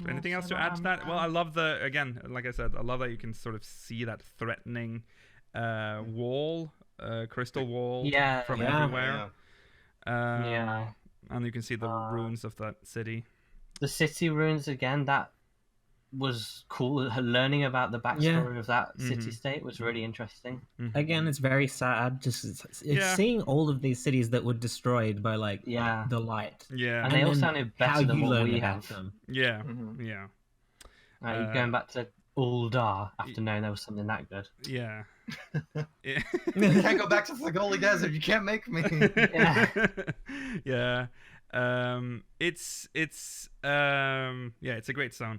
Anything anything else to add to that? Well, I love like I said, I love that you can sort of see that threatening wall, crystal wall from everywhere. And you can see the ruins of that city. The city ruins again, that was cool. Learning about the backstory of that city-state was really interesting. Again, it's very sad. Just seeing all of these cities that were destroyed by the light. Yeah, and they all sounded better than what we have. Them. Yeah, You're going back to Uldar after knowing there was something that good. Yeah. You can't go back to the Thagoli Desert. You can't make me. Yeah. It's a great zone.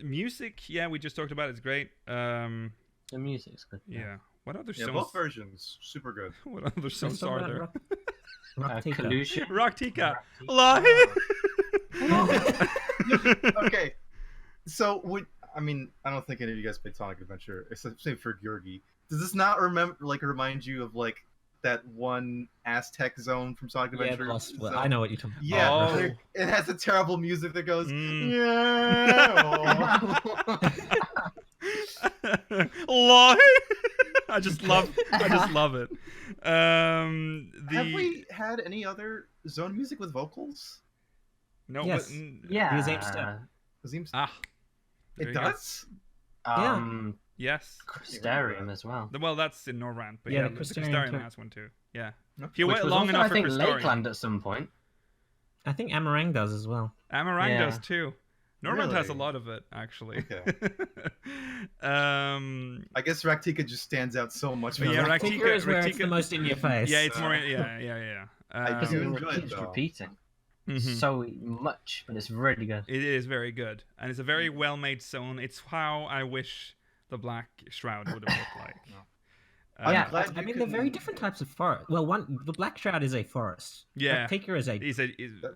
Music, we just talked about. It's great. The music's good. Yeah. What other songs? Both versions, super good. What other songs are there? Rocktika. Okay. So I don't think any of you guys played Sonic Adventure, except for Georgi. Does this not remind you of that one Aztec zone from Sonic Adventure? Yeah, I know what you're talking about. Yeah, it has a terrible music that goes, I just love it. Have we had any other zone music with vocals? No. Yes. It does? Yes. Crystarium as well. Well, that's in Norrand, but the Crystarium has one too. Yeah. Okay. If you wait long enough for Crystarium. Lakeland at some point. I think Amarang does as well. Amarang does too. Norrand has a lot of it, actually. Okay. I guess Raktika just stands out so much. Raktika is where it's the most in your face. Yeah, it's more. Yeah. Because it keeps repeating so much, but it's really good. It is very good, and it's a very well-made zone. It's how I wish the Black Shroud would have looked like. I mean, they're very different types of forest. Well, the Black Shroud is a forest. Yeah. Raktika is a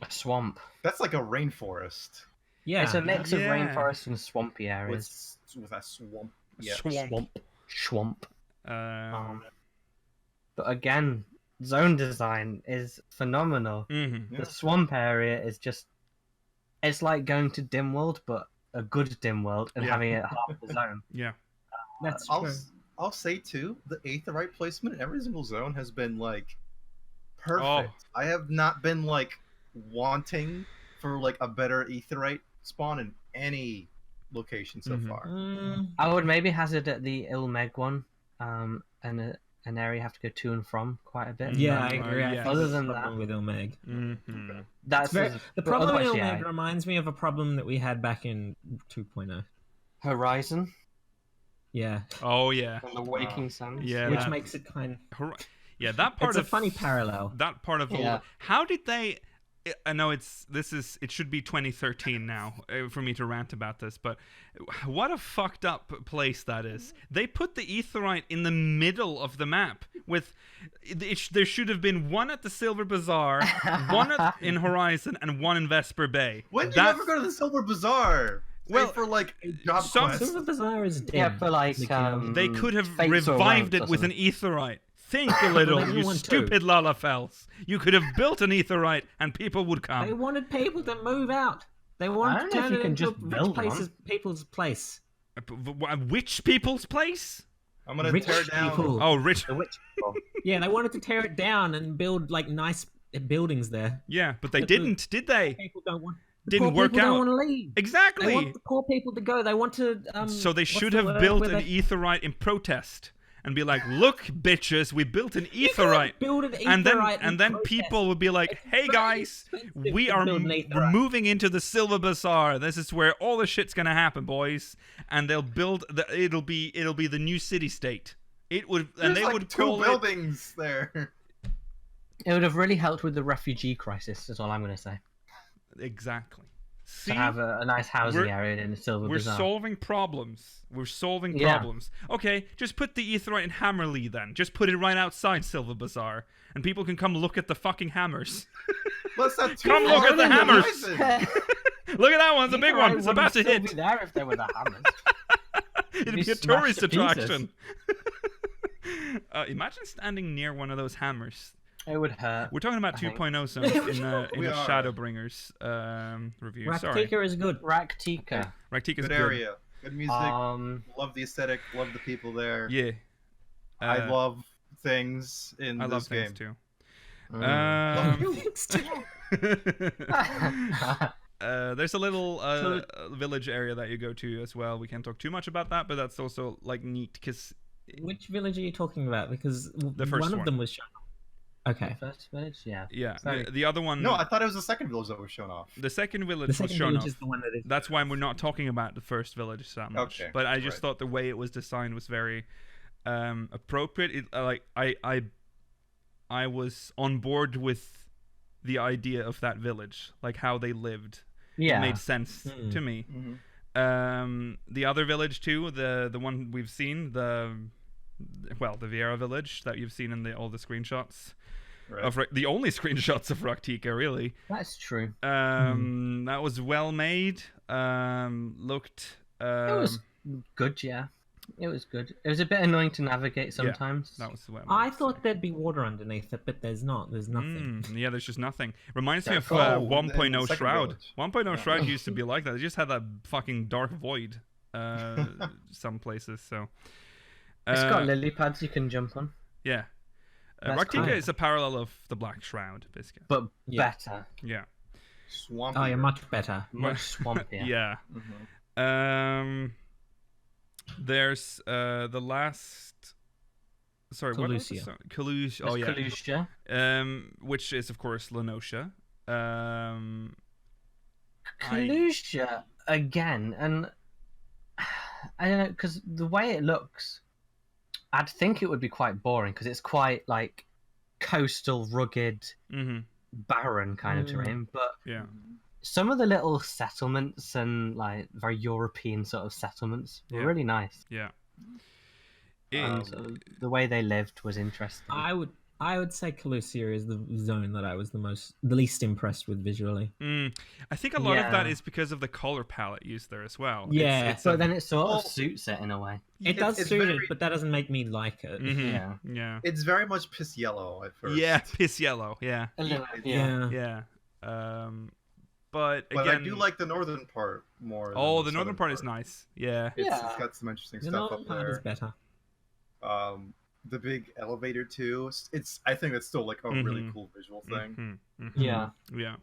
swamp. That's like a rainforest. Yeah. It's a mix of rainforest and swampy areas. With a swamp. Yeah. Swamp. But again, zone design is phenomenal. The swamp area is just... It's like going to Dimworld, but a good Dimworld, and having it half the zone. Yeah. That's true. I'll say, too, the aetheryte placement in every single zone has been, perfect. I have not been, wanting for, a better aetheryte spawn in any location so far. I would maybe hazard at the Ilmeg one, and an area you have to go to and from quite a bit. Yeah, I agree. Other than that, with Ilmeg, that's the problem with Ilmeg reminds me of a problem that we had back in 2.0. Horizon. Yeah. Oh yeah. And the Waking Suns. Yeah. Which makes it kind of. Yeah, that part it's a funny parallel. That part of how did they? I know it should be 2013 now for me to rant about this, but what a fucked up place that is. They put the aetheryte in the middle of the map. There should have been one at the Silver Bazaar, one in Horizon, and one in Vesper Bay. When do you ever go to the Silver Bazaar? Well, for a job quest. Silver Bazaar is dead. Yeah, for they could have revived it with an aetheryte. Think a little, you stupid Lalafels. You could have built an aetheryte and people would come. They wanted people to move out. They wanted to turn it into people's place. Which people's place? I'm going to tear down. People. Oh, rich people. Yeah, they wanted to tear it down and build nice buildings there. Yeah, but they didn't, did they? People don't want. Didn't work out. Don't want to leave. Exactly. They want the poor people to go. They want to. So they should have built an aetheryte in protest and be like, "Look, bitches, we built an aetheryte." Build an aetheryte and then people would be like, "Hey guys, we are moving into the Silver Bazaar. This is where all the shit's gonna happen, boys." And they'll build. It'll be the new city state. It would, and they would call two buildings there. It would have really helped with the refugee crisis. Is all I'm going to say. Exactly. See, to have a nice housing area in the Silver Bazaar. We're solving problems. Okay, just put the aetheryte in Hammerley then. Just put it right outside Silver Bazaar, and people can come look at the fucking hammers. Let's not come look at the hammers. Look at that one. It's a big one. It's about to hit. Be there if there were the hammers. It'd be a tourist attraction. Imagine standing near one of those hammers. It would hurt. We're talking about I think. 2.0 zones in the We are. Shadowbringers review. Sorry. Raktika is good. Raktika. Raktika's Good good. area. Good music. Um, Love the aesthetic. Love the people there. Yeah. I love things in I love this game. things too. There's a little village area that you go to as well. We can't talk too much about that, but that's also like neat because Which village are you talking about? Because The first one of one. them was shown. Okay. First village, yeah. yeah, Sorry. the other one. No, I thought it was the second village that was shown off. The second village The second was shown village off. is the one that is. That's why we're not talking about the first village that much. Okay, But I just right. thought the way it was designed was very appropriate. I was on board with the idea of that village, like how they lived. Yeah. It made sense to me. The other village too, the one we've seen, the Vieira village that you've seen in all the screenshots. Right. The only screenshots of Raktika, really. That's true. That was well made. Looked. It was good, yeah. It was good. It was a bit annoying to navigate sometimes. That was the way I thought there'd be water underneath it, but there's not. There's nothing. Yeah, there's just nothing. Reminds me of Oh, 1.0 the second Shroud. village. 1.0 Shroud used to be like that. It just had that fucking dark void. Some places. So. It's got lily pads you can jump on, Yeah. That's Raktika cool. is a parallel of the Black Shroud, basically. but Yeah. better. Yeah. Swampy. Oh, yeah, much better. Much swampier. Yeah. Mhm. There's the last. Sorry, what was the Kalusia. song? Kalusia. Oh There's yeah. Kalusha. Which is of course Lenosha. Kalusha again, and I don't know, because the way it looks, I'd think it would be quite boring because it's quite like coastal, rugged, barren kind of terrain. But Yeah. some of the little settlements and like very European sort of settlements were Yeah. really nice. Yeah. And the way they lived was interesting. I would say Kalusia is the zone that I was the least impressed with visually. I think a lot of that Yeah. is because of the color palette used there as well. Yeah. It's But then it sort Well, of suits it in a way. It does it's suit very- it, but that doesn't make me like it. Yeah. Yeah. It's very much piss yellow at first. Yeah, piss yellow. Yeah. A little, Yeah. Yeah. But But again, I do like the northern part more. Oh, than the northern southern part is nice. Yeah. It's Yeah. got some interesting The stuff northern up part is there. better. The big elevator too. I think that's still like a really Mhm. cool visual thing. Yeah. Yeah.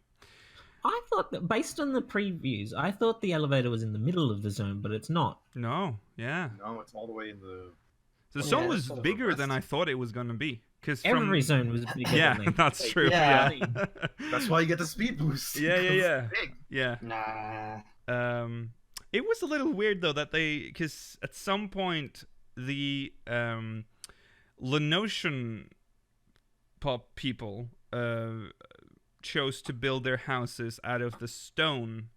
I thought that based on the previews, I thought the elevator was in the middle of the zone, but it's not. No. Yeah. No, it's all the way in the. The Yeah, zone it's was sort of bigger than west. I thought it was gonna be. Because Every zone was bigger Yeah, than me. that's true. Yeah. Yeah. That's why you get the speed boost. Yeah, yeah, because yeah. it's big. Yeah. Nah. It was a little weird though that because at some point the Lenosian pop people chose to build their houses out of the stone,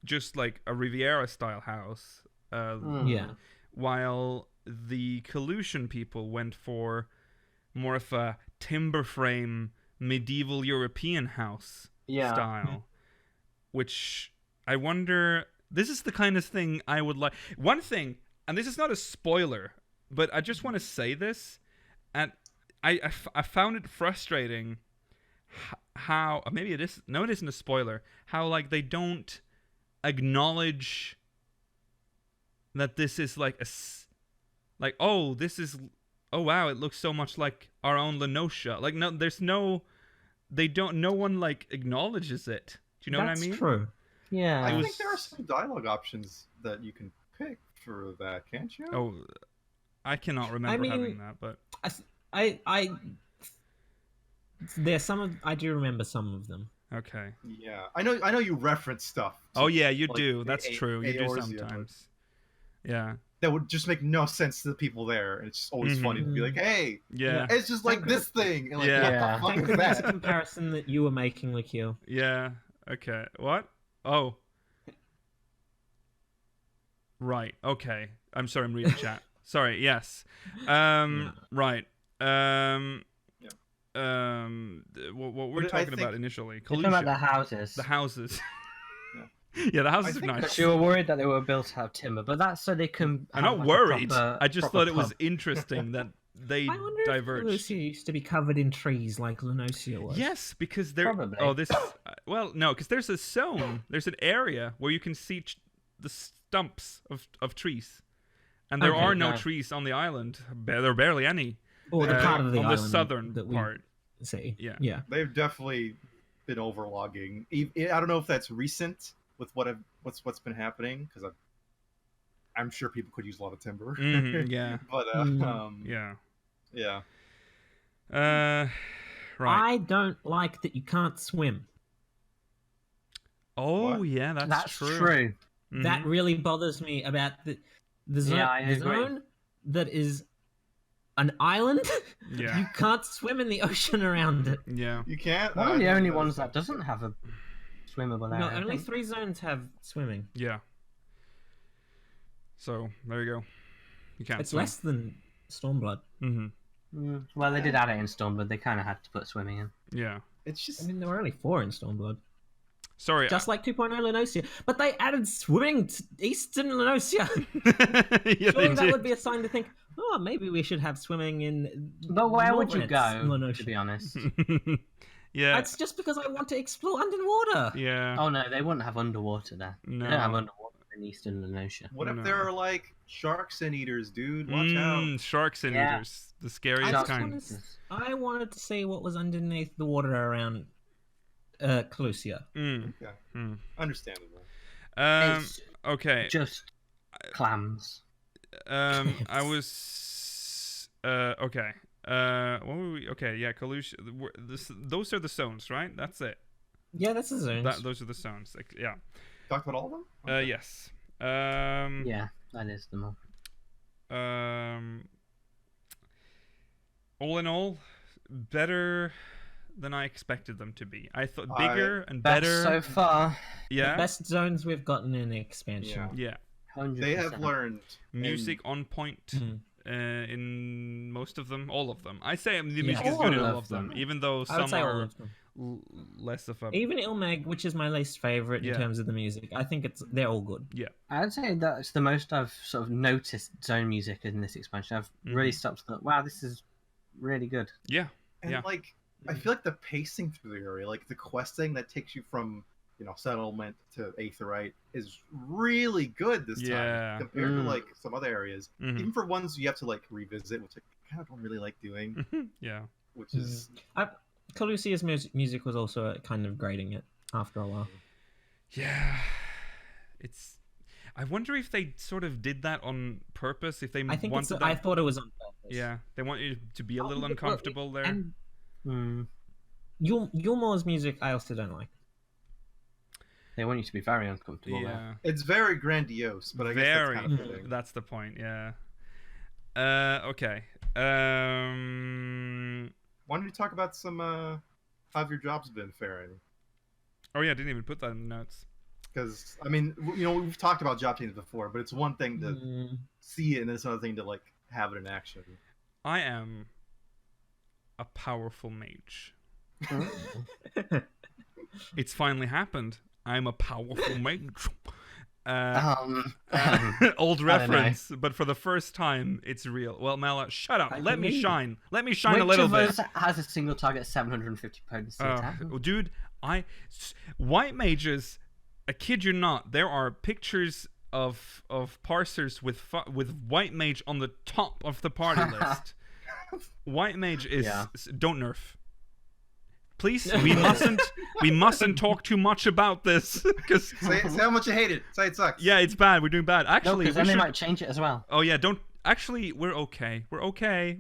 just like a Riviera style house. Yeah. While the Kalusian people went for more of a timber frame medieval European house Yeah. style, which I wonder. This is the kind of thing I would like. One thing, and this is not a spoiler, but I just want to say this, and I found it frustrating how maybe it is. No, it isn't a spoiler. How like they don't acknowledge that this is like oh wow, it looks so much like our own Lenosha. Like no, there's no, no one like acknowledges it. Do you know That's what I mean? true. Yeah. I think there are some dialogue options that you can pick for that, can't you? Oh, I cannot remember mean- having that, but I there's some of I do remember some of them. okay. Yeah, I know you reference stuff. Oh yeah, you like, do. That's true. You do Eorzea, but sometimes. Yeah. that would just make no sense to the people there, and it's just always funny to be like, "Hey, Yeah. it's just like this thing," and like, Yeah. what the fuck is That's a that? comparison that you were making, Likio. Yeah. Okay. What? Oh. Right. Okay. I'm sorry. I'm reading chat. Sorry. Yes. Right. What we're But I talking think- about initially. You're talking about the Kalusha. houses. The houses. Yeah, the houses I are think nice. Because you were worried that they were built out of timber, but that's so they can. I'm have, not like, a worried. proper- I just proper thought it was pub. interesting that they I wonder diverged. if Lucia used to be covered in trees like Lunosia was. Yes, because there. Probably. Oh, this. Well, no, because there's a zone. There's an area where you can see the stumps of trees, and there are no trees on the island. There are barely any. Or the part of the on island the southern that we part. see. Yeah. Yeah. They've definitely been overlogging. I don't know if that's recent with what's been happening, because I'm sure people could use a lot of timber. Yeah. But Yeah. Right. I don't like that you can't swim. Oh, What? yeah, that's true. Mhm. That really bothers me about the zone, Yeah, I the agree. zone that is an island. Yeah. You can't swim in the ocean around it. Yeah. You can't. One of the didn't only notice ones that doesn't have a swimmable area. No, I only think. 3 zones have swimming. Yeah. So there you go. You can't. It's swim. less than Stormblood. Mm-hmm. Well, they did add it in Stormblood. They kind of had to put swimming in. Yeah. It's just I mean, there were only 4 in Stormblood. Sorry. Just like 2.0 Lenosia. But they added swimming to Eastern Lenosia. Yeah, Surely they that did. would be a sign to think, oh, maybe we should have swimming in. But where would you Northernets, go, Lenosia. to be honest? Yeah. That's just because I want to explore underwater. Yeah. Oh, no, they wouldn't have underwater there. No. They don't have underwater in Eastern Lenosia. what if No. there are like sharks and eaters, dude? Watch out. Sharks and Yeah. eaters. The scariest just kind. wanna I wanted to see what was underneath the water around Calusia. Mm. Okay. Mm. Understandable. It's Okay. just clams. I was okay. What were we? Okay, yeah, Kalusia. Those are the zones, right? That's it. Yeah, that's the zones. Those are the zones. Like, yeah. Talked about all of them? Okay. Yes. Yeah, that is the more. All in all, better than I expected them to be. I thought I- bigger and Best better. so far. Yeah. The best zones we've gotten in the expansion. Yeah. 100%. They have learned. Music on point. Mhm. In most of them, all of them. I say the Yeah. music is good in All all of of them, them. even though I some would say all are of them. less of a. Even Ilmag, which is my least favorite Yeah. in terms of the music, I think they're all good. Yeah. I'd say that's the most I've sort of noticed zone music in this expansion. I've really stopped to think, wow, this is really good. Yeah. And Yeah. like, I feel like the pacing through the area, like the questing that takes you from, settlement to Aetheryte is really good this Yeah. time compared to Mm. like some other areas. Mhm. Even for ones you have to like revisit, which I kind of don't really like doing, Yeah. which is Calusia's music was also kind of grading it after a while. Yeah. It's. I wonder if they sort of did that on purpose. If they I think wanted I that. thought it was on purpose. Yeah. They want you to be a little well, uncomfortable there. And Mm. Yulmore's music, I also don't like. They want you to be very uncomfortable there. Yeah. it's very grandiose, but I guess Very. that's kind of fitting. That's the point. Yeah. Okay. Why don't you talk about some how have your jobs been faring? Oh yeah, I didn't even put that in the notes. Because I mean, we've talked about job teams before, but it's one thing to see it, and it's another thing to like have it in action. I am a powerful mage. It's finally happened. I'm a powerful mage. Old reference, but for the first time, it's real. Well, Mela, shut up. Let me shine. Let me shine a little bit. Which of us has a single target 750 potency attack? Dude, white mages, I kid you not, there are pictures of parsers with white mage on the top of the party list. White mage is don't nerf. Please, we mustn't talk too much about this because Say how much you hate it. Say it sucks. yeah, it's bad. We're doing bad. Actually, because then they might change it as well. Oh yeah, don't. Actually, we're okay. We're okay.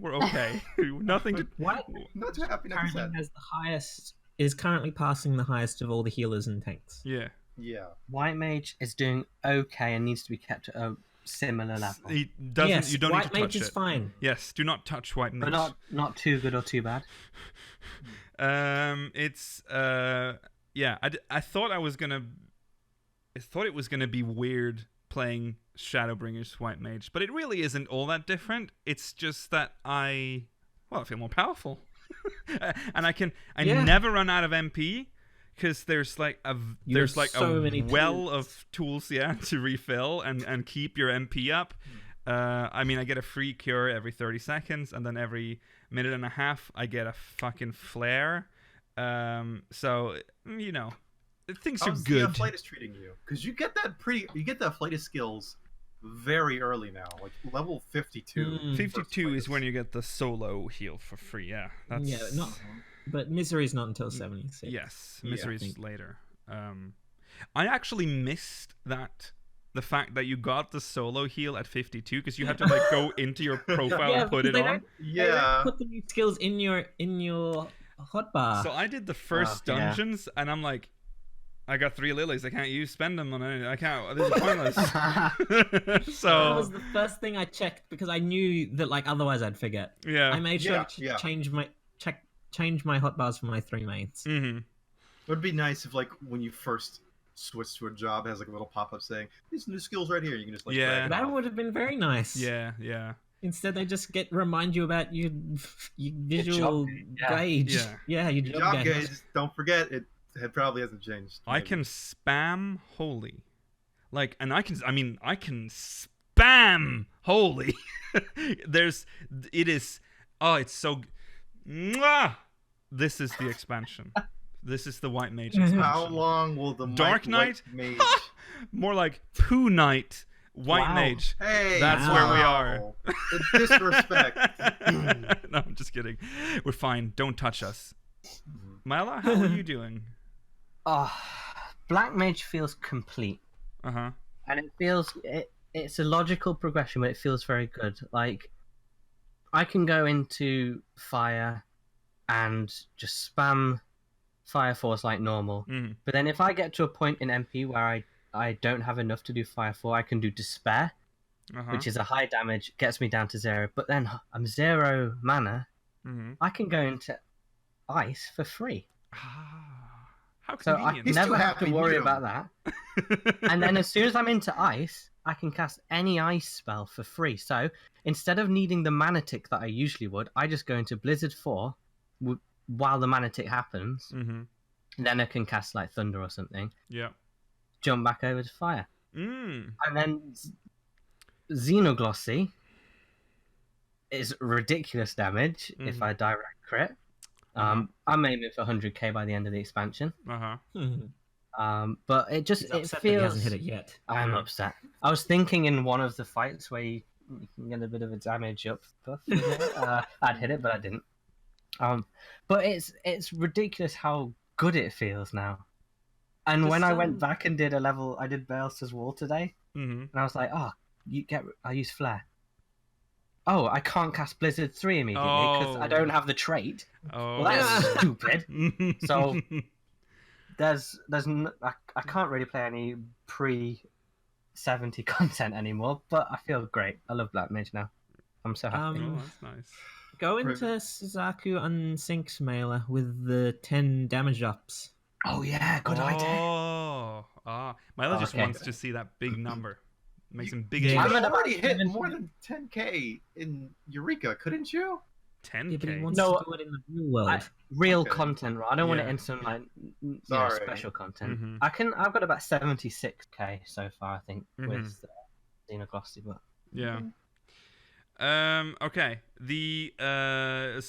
Nothing to. What? Not too happy, not too sad. Has the highest is currently passing the highest of all the healers and tanks. Yeah. Yeah. White mage is doing okay and needs to be kept at a similar level, He doesn't. Yes, you don't white need to mage touch is it. fine. Yes, do not touch white mage. but not too good or too bad. It's yeah. I thought it was gonna be weird playing Shadowbringers white mage, but it really isn't all that different. It's just that I feel more powerful, and I never run out of MP because there's like a so many well of tools to refill and keep your MP up. I mean, I get a free cure every 30 seconds, and then every minute and a half, I get a fucking flare. So, you know, things are good. How's the Afflatus treating you? Because you get the Afflatus skills very early now, like level 52. 52 is when you get the solo heal for free. Yeah, that's but Misery's not until 76. Yes, Misery's later. I actually missed the fact that you got the solo heal at 52 because you had to like go into your profile and put it on. They don't put the new skills in your hotbar. So I did the first dungeons, and I'm like, I got 3 lilies. I can't spend them on anything. I can't. This is pointless. So that was the first thing I checked because I knew that like otherwise I'd forget. Yeah. I made sure to change my hotbars for my 3 mates. Mm-hmm. It would be nice if like when you first switch to a job, it has like a little pop-up saying these new skills right here. You can just like drag it that off. would have been very nice. Yeah. Instead, they just remind you about your visual gauge. Your your job gauge. Don't forget it probably hasn't changed. I can spam holy, like, and I can spam holy. It's so. Mwah! This is the expansion. This is the White Mage expansion. How long will the Dark Knight? Mage? More like Poo Knight. White Mage. Hey, that's where we are. The disrespect. No, I'm just kidding. We're fine. Don't touch us. Myla, how are you doing? Black Mage feels complete. And it feels it's a logical progression, but it feels very good. Like I can go into fire and just spam Fire Force like normal. But then if I get to a point in MP where I don't have enough to do Fire 4, I can do Despair, which is a high damage, gets me down to 0. But then I'm 0 mana. I can go into Ice for free. How so convenient. I never have to worry about that. And then as soon as I'm into Ice, I can cast any Ice spell for free. So instead of needing the mana tick that I usually would, I just go into Blizzard 4 while the mana tick happens. Then I can cast like Thunder or something. Yeah. Jump back over to Fire. And then Xenoglossy is ridiculous damage if I direct crit. I'm aiming for 100k by the end of the expansion. But it just it feels he hasn't hit it yet. I'm upset. I was thinking in one of the fights where you can get a bit of a damage up buff. I'd hit it, but I didn't. But it's ridiculous how good it feels now. And when I went back and did I did Baelster's Wall today, and I was like, I use Flare. Oh, I can't cast Blizzard 3 immediately because I don't have the trait. Well, that's stupid. So I can't really play any pre-70 content anymore, but I feel great. I love Black Mage now. I'm so happy. That's nice. Go into Suzaku and Sync's mailer with the 10 damage ups. Oh yeah, good idea. Myla just wants to see that big number. Makes him big. You already hit more than 10k in Eureka, couldn't you? 10k. Yeah, but he wants to do it in the real world. Real content, right? I don't want to enter like special content. I've got about 76k so far, I think, with Xenoglossy, but yeah. Okay. The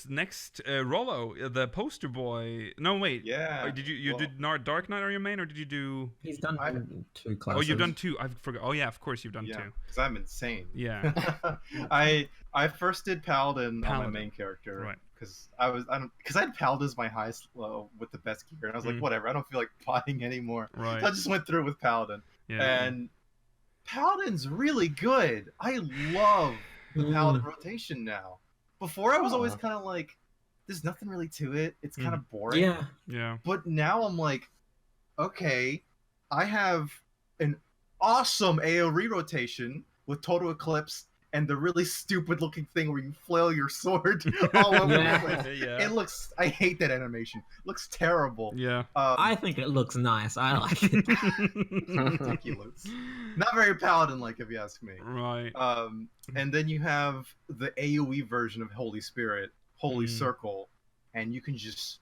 next Rollo, the poster boy. No, wait. Yeah. Did you did Dark Knight or your main, or did you do? He's done 2 classes. Oh, you've done 2. I forgot. Oh yeah, of course you've done 2. Because I'm insane. Yeah. I first did Paladin on my main character. Right. Because I had Paladin as my highest level with the best gear, and I was like, whatever. I don't feel like potting anymore. Right. So I just went through with Paladin. Yeah. And Paladin's really good. I love the Paladin rotation now. Before I was always kind of like, there's nothing really to it. It's kind of boring. Yeah. But now I'm like, okay, I have an awesome AoE rotation with Total Eclipse and the really stupid looking thing where you flail your sword all over the place. It looks, I hate that animation. It looks terrible. Yeah. I think it looks nice. I like it. Ridiculous. Not very Paladin-like, if you ask me. Right. And then you have the AoE version of Holy Spirit, Holy Circle, and you can just,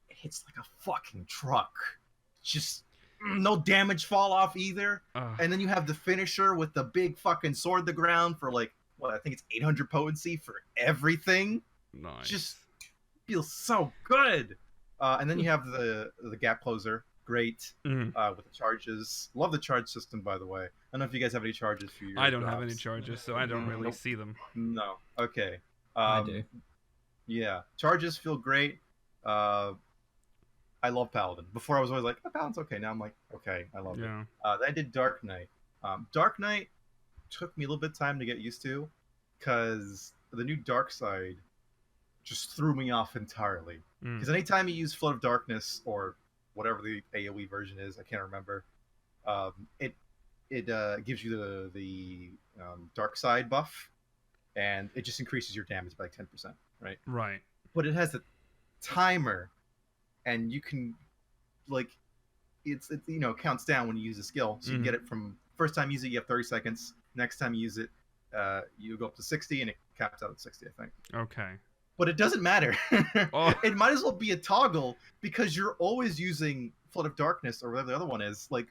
it hits like a fucking truck. Just no damage fall off either. And then you have the finisher with the big fucking sword to the ground for like, what, I think it's 800 potency for everything. Nice. Just feels so good. And then you have the gap closer. Great. With the charges. Love the charge system, by the way. I don't know if you guys have any charges for your I don't drops. have any charges, so I don't really see them. No. Okay. I do. Yeah. Charges feel great. I love Paladin. Before I was always like, oh, Paladin's okay. Now I'm like, okay, I love it. Then I did Dark Knight. Dark Knight took me a little bit of time to get used to, because the new Dark Side just threw me off entirely. Because anytime you use Flood of Darkness or whatever the AoE version is, I can't remember, it gives you the Dark Side buff, and it just increases your damage by like 10%, right? Right. But it has a timer, and you can, like, it's you know, counts down when you use a skill, so you can get it from first time you use it, you have 30 seconds. Next time you use it, you go up to 60, and it caps out at 60, I think. Okay. But it doesn't matter. It might as well be a toggle, because you're always using Flood of Darkness or whatever the other one is, like,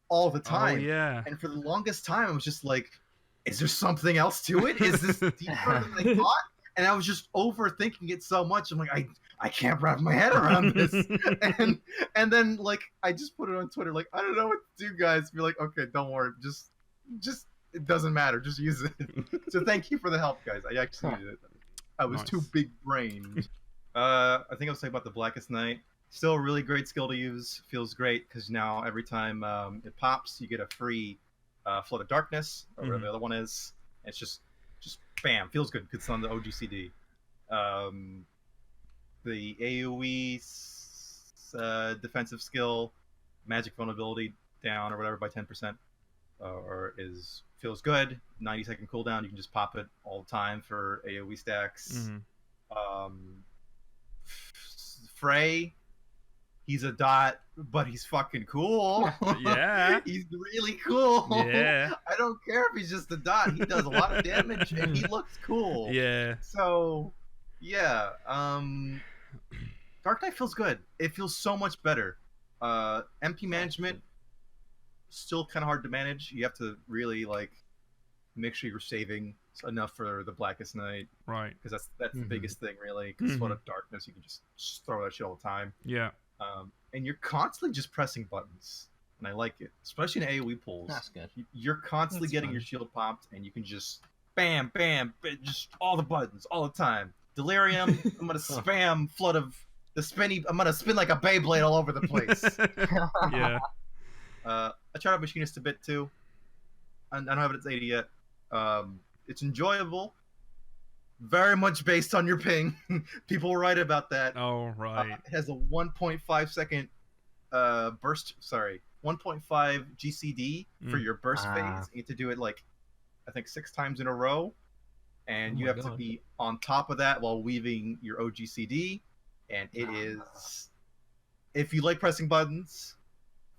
all the time. Oh, yeah. And for the longest time, I was just like, is there something else to it? Is this deeper than I thought? And I was just overthinking it so much. I'm like, I can't wrap my head around this. and then, like, I just put it on Twitter, like, I don't know what to do, guys. Be like, okay, don't worry. Just it doesn't matter. Just use it. So thank you for the help, guys. I actually needed it. I was too big-brained. I think I was talking about the Blackest Night. Still a really great skill to use. Feels great, because now every time it pops, you get a free Flood of Darkness, or whatever the other one is. It's just bam, feels good, because it's on the OGCD. The AoE defensive skill, magic vulnerability down or whatever by 10%, feels good. 90-second cooldown. You can just pop it all the time for AoE stacks. Frey, he's a dot, but he's fucking cool. Yeah. He's really cool. Yeah. I don't care if he's just a dot. He does a lot of damage, and he looks cool. Yeah. So, yeah. Dark Knight feels good. It feels so much better. MP management, still kind of hard to manage. You have to really, like, make sure you're saving enough for the Blackest Night. Right. Because that's the biggest thing, really. Because Flood of Darkness, you can just throw that shit all the time. Yeah. And you're constantly just pressing buttons. And I like it. Especially in AoE pools. That's good. You're constantly getting your shield popped, and you can just bam, bam, just all the buttons, all the time. Delirium, I'm going to spam Flood of the spinny. I'm going to spin like a Beyblade all over the place. Yeah. I tried out Machinist a bit, too. I don't have it at 80 yet. It's enjoyable. Very much based on your ping. People were right about that. Oh, right. It has a 1.5 second burst. Sorry, 1.5 GCD for your burst phase. You have to do it, like, I think 6 times in a row, and you have to be on top of that while weaving your OGCD. And it is, if you like pressing buttons,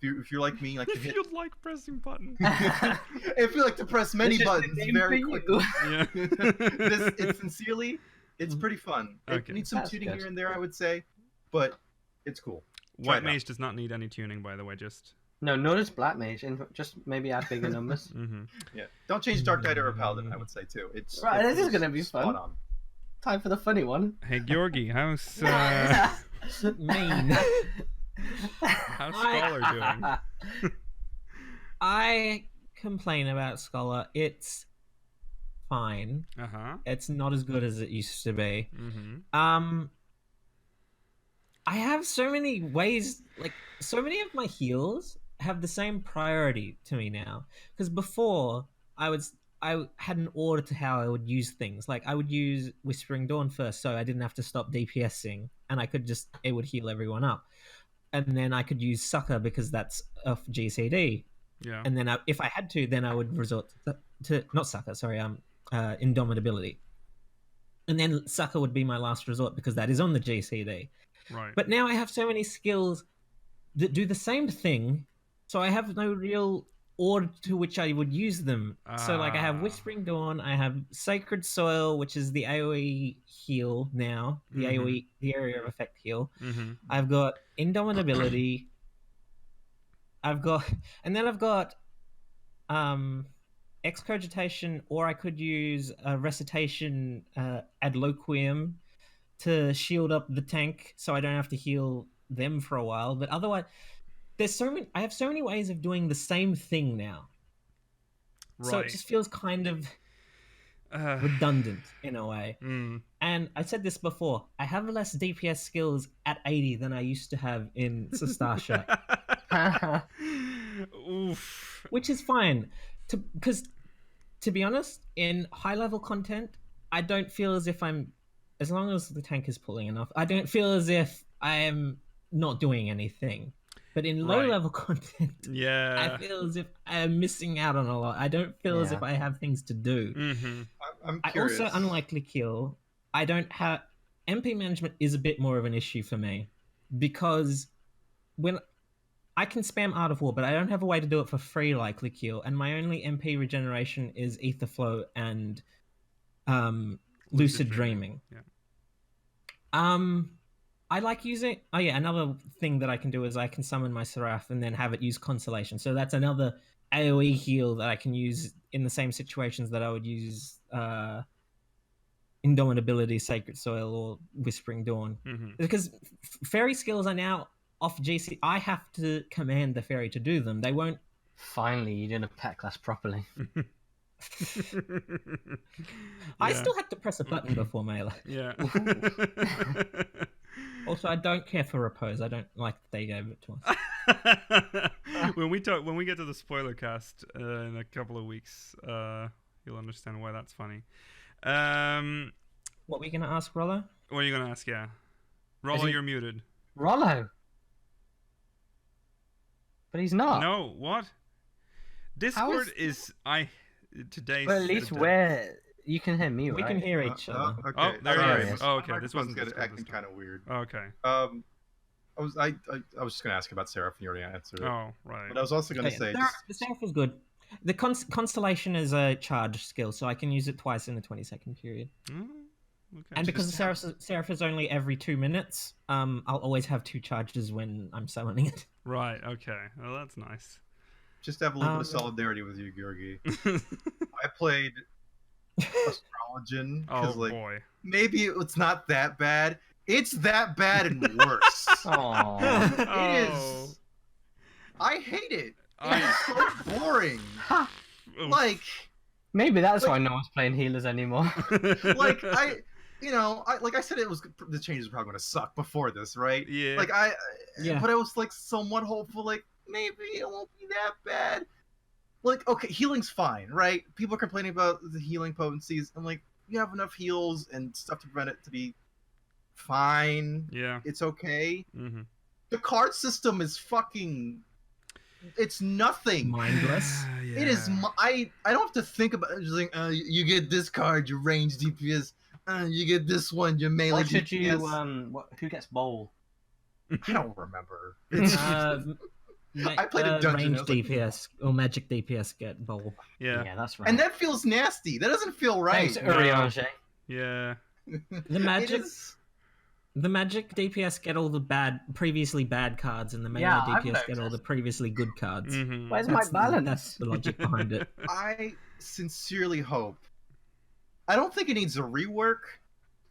if you're like me, like to hit. You like pressing buttons. If you like to press many buttons very quickly. Yeah. It's sincerely, it's pretty fun. Okay. It needs some tuning here and there, I would say, but it's cool. White Mage does not need any tuning, by the way. No, nor does Black Mage. And just maybe add bigger numbers. Yeah. Don't change Dark Knight or Paladin, I would say, too. It's right. This is gonna be fun. On. Time for the funny one. Hey, Georgi, how's Mean. how's Scholar doing? I complain about Scholar. It's fine. It's not as good as it used to be. I have so many ways, like, so many of my heals have the same priority to me now. Because before, I had an order to how I would use things. Like, I would use Whispering Dawn first, so I didn't have to stop DPSing, and it would heal everyone up. And then I could use Succor because that's off GCD. Yeah. And then if I had to, then I would resort to not Succor, sorry, Indomitability. And then Succor would be my last resort because that is on the GCD. Right. But now I have so many skills that do the same thing, so I have no real order to which I would use them. So, like, I have Whispering Dawn, I have Sacred Soil, which is the AoE heal now, the AoE, the area of effect heal. I've got Indomitability. I've got excogitation, or I could use a recitation ad loquium to shield up the tank so I don't have to heal them for a while. But otherwise, I have so many ways of doing the same thing now. Right. So it just feels kind of redundant in a way. And I said this before, I have less DPS skills at 80 than I used to have in Sastasha. Oof. Which is fine. Because, to be honest, in high-level content, I don't feel as if as long as the tank is pulling enough, I don't feel as if I am not doing anything. But in low-level content, I feel as if I am missing out on a lot. I don't feel as if I have things to do. I'm curious. I also unlikely kill. I don't have... MP management is a bit more of an issue for me. Because when... I can spam Art of War, but I don't have a way to do it for free likely kill. And my only MP regeneration is Ether Flow and Lucid Dreaming. Yeah. I like using... Oh yeah, another thing that I can do is I can summon my Seraph and then have it use Consolation. So that's another AoE heal that I can use in the same situations that I would use Indomitability, Sacred Soil, or Whispering Dawn. Because fairy skills are now off GC. I have to command the fairy to do them. They won't... Finally, you did a pet class properly. I still had to press a button before Melee. Yeah. Also, I don't care for Repose. I don't like that they gave it to us. when we get to the spoiler cast in a couple of weeks, you'll understand why that's funny. What were you gonna ask, Rollo? What are you gonna ask? Yeah, Rollo, you're muted. Rollo, but he's not. No, what? Discord is today's. But at least where you can hear me, right? We can hear each other. Okay. Oh, there he is. Sorry. Oh, okay. This wasn't good. Discord Acting this time. kind of weird. Okay. I was just gonna ask about Seraph, and you already answered it. Oh, right. But I was also gonna say, the Seraph is good. The Constellation is a charge skill, so I can use it twice in a 20-second period. Okay. And because the Seraph is only every 2 minutes, I'll always have 2 charges when I'm summoning it. Right. Okay. Well, that's nice. just to have a little bit of solidarity with you, Georgi. I played Astrologian because, boy. maybe it's not that bad. It's that bad and worse. It is. I hate it. It's so boring. Like, maybe that's why no one's playing healers anymore. like I said, it was the changes were probably gonna suck before this, right? Yeah. Like but I was like somewhat hopeful, like maybe it won't be that bad. Like, okay, healing's fine, right? People are complaining about the healing potencies. I'm like, you have enough heals and stuff to prevent it to be fine. Yeah. It's okay. Mm-hmm. The card system is fucking. It's nothing. Mindless. Yeah. It is. I don't have to think about it. Just like, you get this card, your range DPS. You get this one, your melee What should DPS. you? Who gets bowl? I don't remember. I played a dungeon. Range DPS or magic DPS get bowl. Yeah. That's right. And that feels nasty. That doesn't feel right. Thanks, Uriange. Yeah. The magic DPS get all the previously bad cards, and the melee DPS get all the previously good cards. Mm-hmm. Where's my balance? That's the logic behind it. I sincerely hope. I don't think it needs a rework.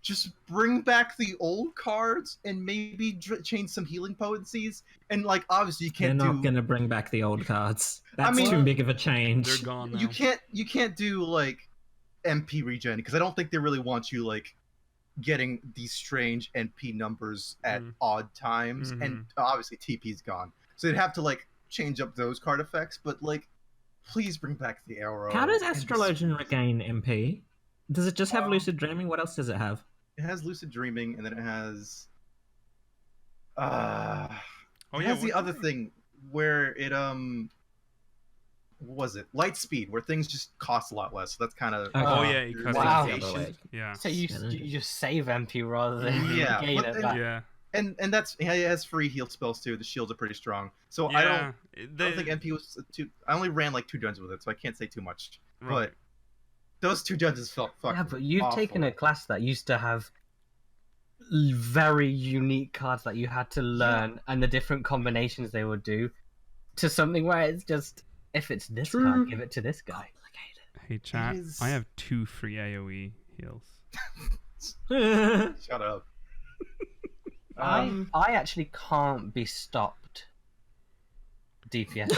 Just bring back the old cards and maybe change some healing potencies. And like, obviously, you can't. They're not gonna bring back the old cards. That's I mean, too big of a change. They're gone now. You can't do like MP regen because I don't think they really want you like getting these strange NP numbers at odd times, and obviously TP's gone, so they'd have to like change up those card effects. But like, please bring back the arrow. How does Astrologian regain MP? Does it just have lucid dreaming? What else does it have? It has lucid dreaming, and then it has the other thing where it what was it? Light speed, where things just cost a lot less. So that's kind of wow. Yeah. So you just save MP rather than gain it back. Yeah. And that's it has free heal spells too. The shields are pretty strong. So I don't think MP was too. I only ran like 2 dungeons with it, so I can't say too much. Right. But those 2 dungeons felt fucking. Yeah, but you've awful. taken a class that used to have very unique cards that you had to learn and the different combinations they would do. to something where it's just, if it's this guy, give it to this guy. Hey chat, I have 2 free AoE heals. Shut up. I actually can't be stopped. DPS.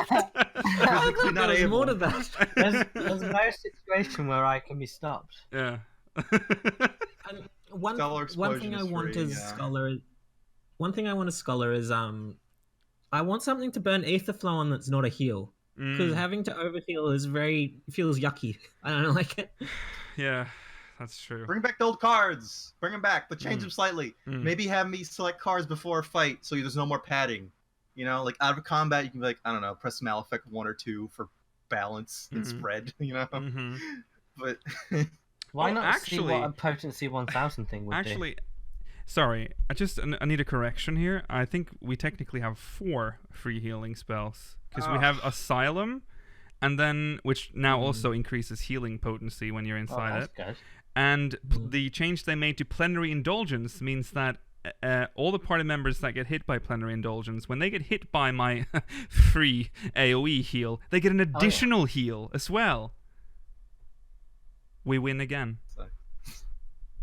Physically not There's able. more to that. There's no situation where I can be stopped. Yeah. One Stellar thing I explosion is want free, as yeah. scholar. One thing I want as scholar is I want something to burn ether flow on that's not a heal. Because having to overheal is feels yucky. I don't like it. Yeah, that's true. Bring back the old cards. Bring them back, but change them slightly. Mm. Maybe have me select cards before a fight, so there's no more padding. You know, like out of combat, you can be like, I don't know, press Malefect 1 or 2 for balance and spread. You know, but Why Well, not actually- see what a potency 1000 thing would do? Actually, sorry, I need a correction here. I think we technically have 4 free healing spells because we have Asylum, and then which now also increases healing potency when you're inside it. Good. And the change they made to Plenary Indulgence means that all the party members that get hit by Plenary Indulgence, when they get hit by my free AoE heal, they get an additional heal as well. We win again. So-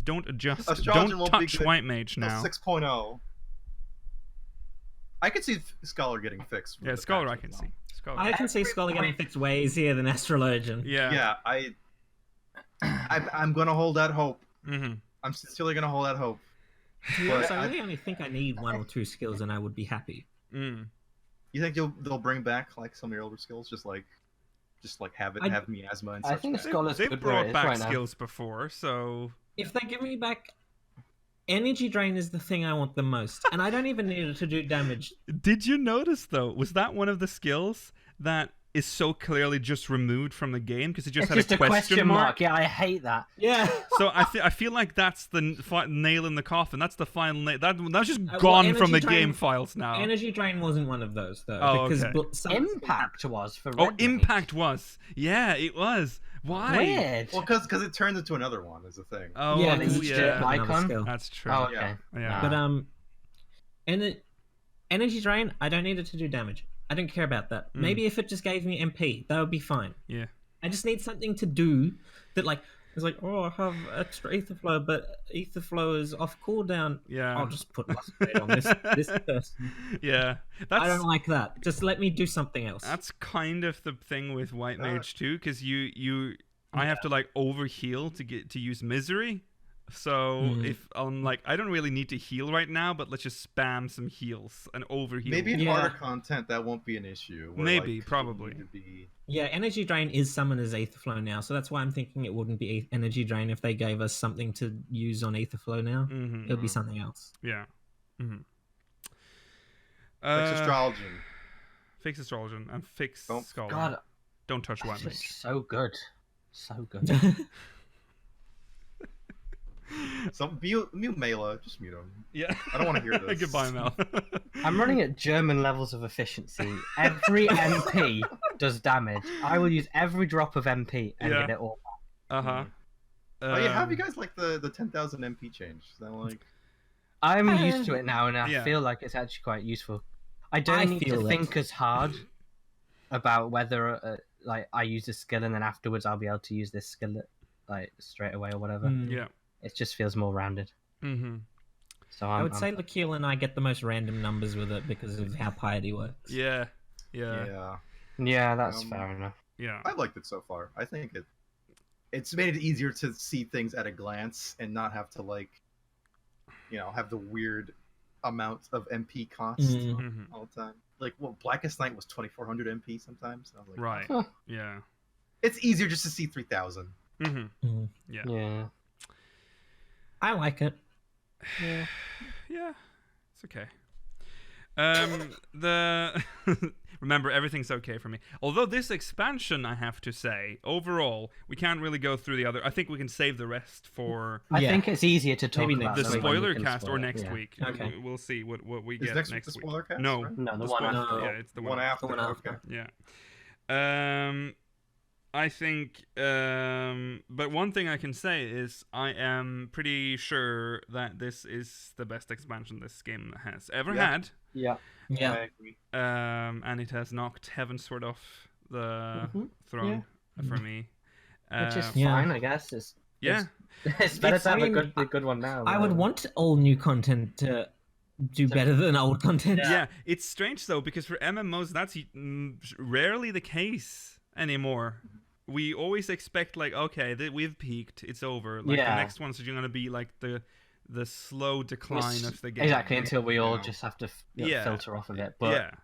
Don't adjust. Astrology Don't won't be touch good. White Mage no, now. 6.0. I could see Scholar getting fixed. with Yeah, the Scholar I patch can as see. well. Scholar. I can see Scholar getting fixed way easier than Astrologian. Yeah. Yeah, I'm gonna hold that hope. Mm-hmm. I'm sincerely gonna hold that hope. To be honest, But I really only think I need 1 or 2 skills and I would be happy. Mm. You think they'll bring back like some of your older skills, just like have miasma and I such? think back? Scholar's They've good where it brought is back right now. skills before, so If they give me back energy drain is the thing I want the most, and I don't even need it to do damage. did you notice though? Was that one of the skills that is so clearly just removed from the game because it just It's had just a question mark? Yeah, I hate that. Yeah. So I feel like that's the nail in the coffin. That's the final nail. That's just Well, gone from the energy drain- game files now. Energy drain wasn't one of those though. Oh, because okay. Impact was for Oh, Red Mage. Impact was. Yeah, it was. Why? Weird. Well, because it turns into another one is the thing. Oh, Yeah, they because each it's did yeah. like- another Icon? skill. That's true. Oh, okay. Yeah. But energy drain, I don't need it to do damage. I don't care about that. Maybe if it just gave me MP, that would be fine. Yeah. I just need something to do that, like, it's like, oh, I have extra ether flow, but ether flow is off cooldown. Yeah. I'll just put Muscade on this person. Yeah. I don't like that. Just let me do something else. That's kind of the thing with White Mage too, because I have to like overheal to use Misery. So if I'm like, I don't really need to heal right now, but let's just spam some heals and overheal. Maybe in Yeah. harder content that won't be an issue. where, Maybe, like, probably. you need to be- Yeah, energy drain is summoner's ether flow now, so that's why I'm thinking it wouldn't be energy drain if they gave us something to use on ether flow now. Mm-hmm. It would be something else. Yeah. Mm-hmm. Fix Astrology. Fix Astrology and fix Don't- Scholar. God, Don't touch White it's Mage. just so good. So good. So mute Mela, just mute him. Yeah. I don't wanna hear this. Goodbye, Mel. I'm running at German levels of efficiency. Every MP does damage. I will use every drop of MP and Yeah. get it all back. Uh-huh. Oh yeah, how have you guys like the 10,000 MP change? Is that like I'm used to it now, and I Yeah. feel like it's actually quite useful. I don't I need feel to it. think as hard about whether like I use a skill and then afterwards I'll be able to use this skill like straight away or whatever. Yeah. It just feels more rounded. Mm-hmm. So I would say Lakiel and I get the most random numbers with it because of how piety works. Yeah. Yeah. yeah, that's Um, fair enough. Yeah. I've liked it so far. I think it's made it easier to see things at a glance and not have to like have the weird amount of MP cost Mhm. all the time. Like Blackest Night was 2400 MP sometimes. I was like, Right. Huh. Yeah. It's easier just to see 3000. Mm-hmm. Mm. Yeah. Yeah. I like it. Yeah. Yeah. It's okay. Remember, everything's okay for me. Although this expansion, I have to say, overall, we can't really go through the other. I think we can save the rest for I Yeah. think it's easier to talk Maybe about the next them when you spoiler can cast spoil or it, next yeah. week. Okay. We'll see what we Is get next next week the week. spoiler cast? No. right? No, the The one spoiler- after. No. Yeah, it's the One one after. after. The one after. Okay. Yeah. I think, but one thing I can say is I am pretty sure that this is the best expansion this game has ever had. Yeah. Yeah. I agree. And it has knocked Heavensward off the throne for me. Which is Yeah. fine, I guess. It's better to have a good one now. I would want all new content to do better than old content. Yeah, it's strange though, because for MMOs that's rarely the case anymore. We always expect like, okay, we've peaked, it's over. Like the next ones are going to be like the slow decline of the game. Exactly, until we all just have to filter off of it. But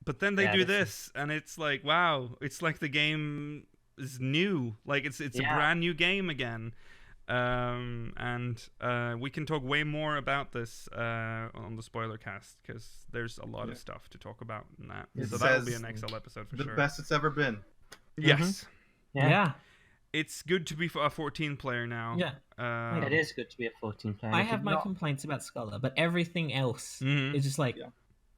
but then they do this, and it's like, wow, it's like the game is new. Like it's a brand new game again. And we can talk way more about this on the spoiler cast, because there's a lot of stuff to talk about in that. So that'll be an XL episode for sure. The best it's ever been. Yes. Yeah. It's good to be a 14 player now. Yeah. It is good to be a 14 player. I have my complaints about Scholar, but everything else is just like,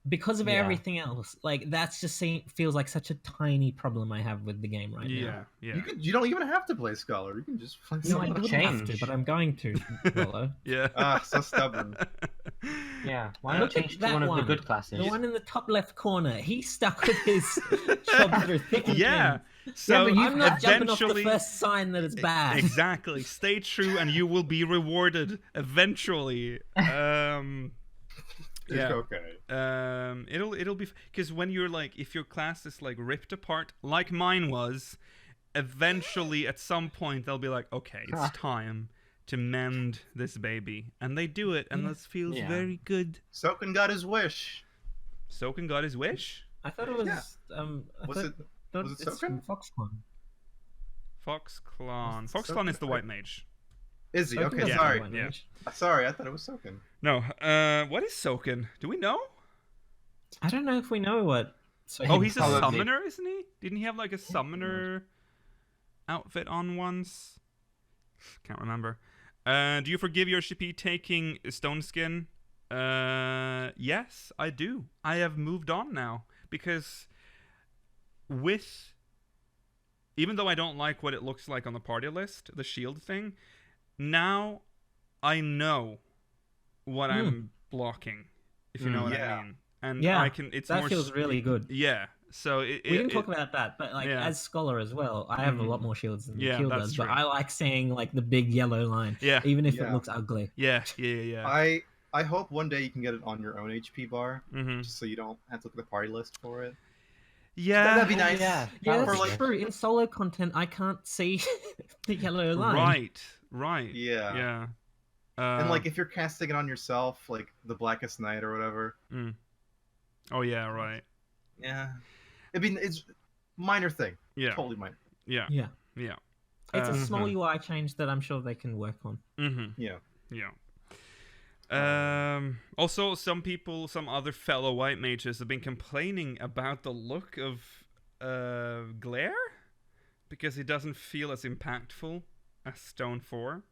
because of everything else, like that's just feels like such a tiny problem I have with the game right now. Yeah. You don't even have to play Scholar. You can just play No, I something. don't have to, but I'm going to. Rolo. Yeah. So stubborn. Yeah. Why not change to one of the good classes? The one in the top left corner. He's stuck with his job through thick and thin. So I'm not jumping off the first sign that it's bad. Exactly. Stay true, and you will be rewarded eventually. Okay. It'll be, because when you're like, if your class is like ripped apart, like mine was, eventually at some point they'll be like, okay, it's time to mend this baby, and they do it, and this feels very good. Soken got his wish. Soken got his wish. I thought it was. Was it Soken? Foxclawn. Foxclawn. Foxclawn is the white mage. Is he? Okay, sorry. Sorry, I thought it was Soken. No. What is Soken? Do we know? I don't know if we know what. Oh, he's a summoner, isn't he? Didn't he have like a summoner outfit on once? Can't remember. Do you forgive your Shippy taking Stone Skin? Yes, I do. I have moved on now, because even though I don't like what it looks like on the party list, the shield thing, now I know what I'm blocking, if you know what I mean. And I can. That feels really good. Yeah. So we didn't talk about that, but like as Scholar as well, I have a lot more shields than the Kill does. True. But I like seeing like the big yellow line, even if it looks ugly. Yeah. I hope one day you can get it on your own HP bar, just so you don't have to look at the party list for it. Yeah, that'd be nice. Yeah, that's true. In solo content, I can't see the yellow line. Right. Yeah. And like if you're casting it on yourself, like the Blackest Night or whatever. Oh yeah, right. Yeah. I mean, it's minor thing. Yeah. Totally minor. Yeah. It's a small UI change that I'm sure they can work on. Yeah. Also, some other fellow white mages have been complaining about the look of Glare, because it doesn't feel as impactful as Stone 4.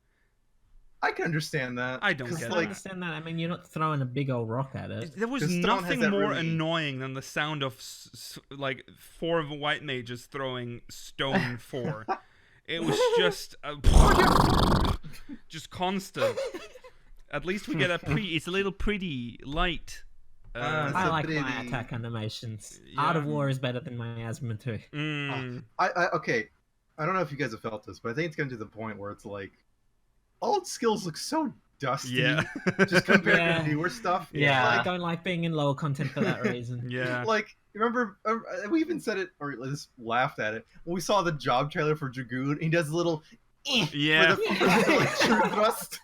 I can understand that. I don't understand that. I mean, you're not throwing a big old rock at it. There was nothing more annoying than the sound of like 4 of the white mages throwing Stone 4. It was just constant. At least we get it's a little pretty light. I like my attack animations. Art of War is better than my Asthma too. Okay, I don't know if you guys have felt this, but I think it's getting to the point where it's like, old skills look so dusty, just compared to newer stuff. I don't like being in lower content for that reason. Like, remember, we even said it, or just laughed at it, when we saw the job trailer for Dragoon, he does a little for the true thrust.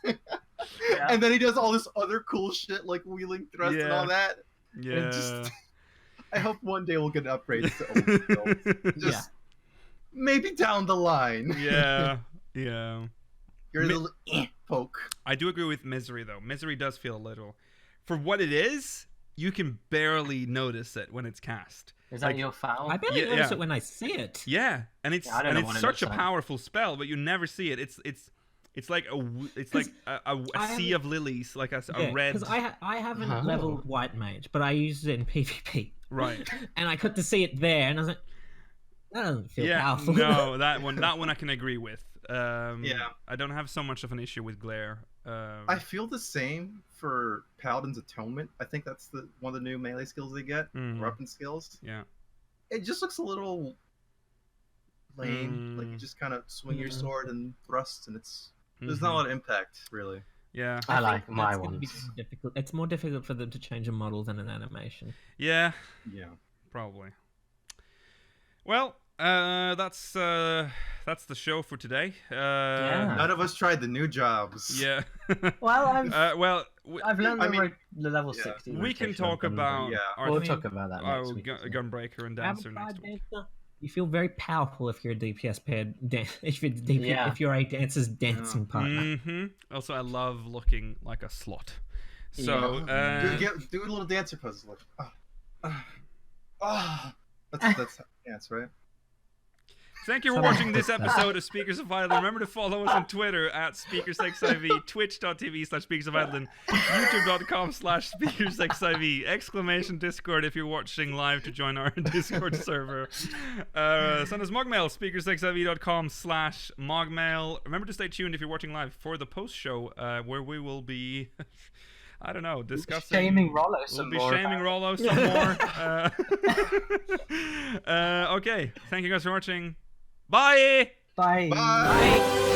And then he does all this other cool shit like wheeling thrust and all that. I hope one day we'll get upgrades to old skills. Maybe down the line. You're a little poke. I do agree with Misery though. Misery does feel a little, for what it is, you can barely notice it when it's cast. Is that your foul? I barely notice it when I see it. Yeah, and it's such a powerful spell, but you never see it. It's like a sea of lilies, like a red. Because I haven't leveled White Mage, but I used it in PvP. Right. And I got to see it there, and I was like, That doesn't feel Yeah, powerful. no, that one I can agree with. Yeah. I don't have so much of an issue with glare. I feel the same for Paladin's Atonement. I think that's one of the new melee skills they get, weapon skills. Yeah. It just looks a little lame. Like you just kind of swing your sword and thrust, and there's not a lot of impact really. Yeah. I like think my that's gonna be ones. more difficult. It's more difficult for them to change a model than an animation. Yeah. Yeah. Probably. Well, that's the show for today. Yeah. None of us tried the new jobs. Yeah. Well, I've learned the level 60. we can talk about yeah. We'll talk about that our next week. Gunbreaker and Dancer next week. You feel very powerful if you're a DPS paired. If you're a dancer's dancing partner. Also, I love looking like a slot. So do a little dancer pose. Like, that's dance, right? Thank you for watching this episode of Speakers of Idle. Remember to follow us on Twitter at SpeakersXIV, twitch.tv/SpeakersOfIdle, youtube.com/SpeakersXIV, ! Discord if you're watching live to join our Discord server. Send us Mogmail, speakersxiv.com/Mogmail. Remember to stay tuned if you're watching live for the post show where we will be... I don't know, discussing... Shaming Rollo some more. We'll be shaming Rollo some more. Okay, thank you guys for watching. Bye! Bye. Bye.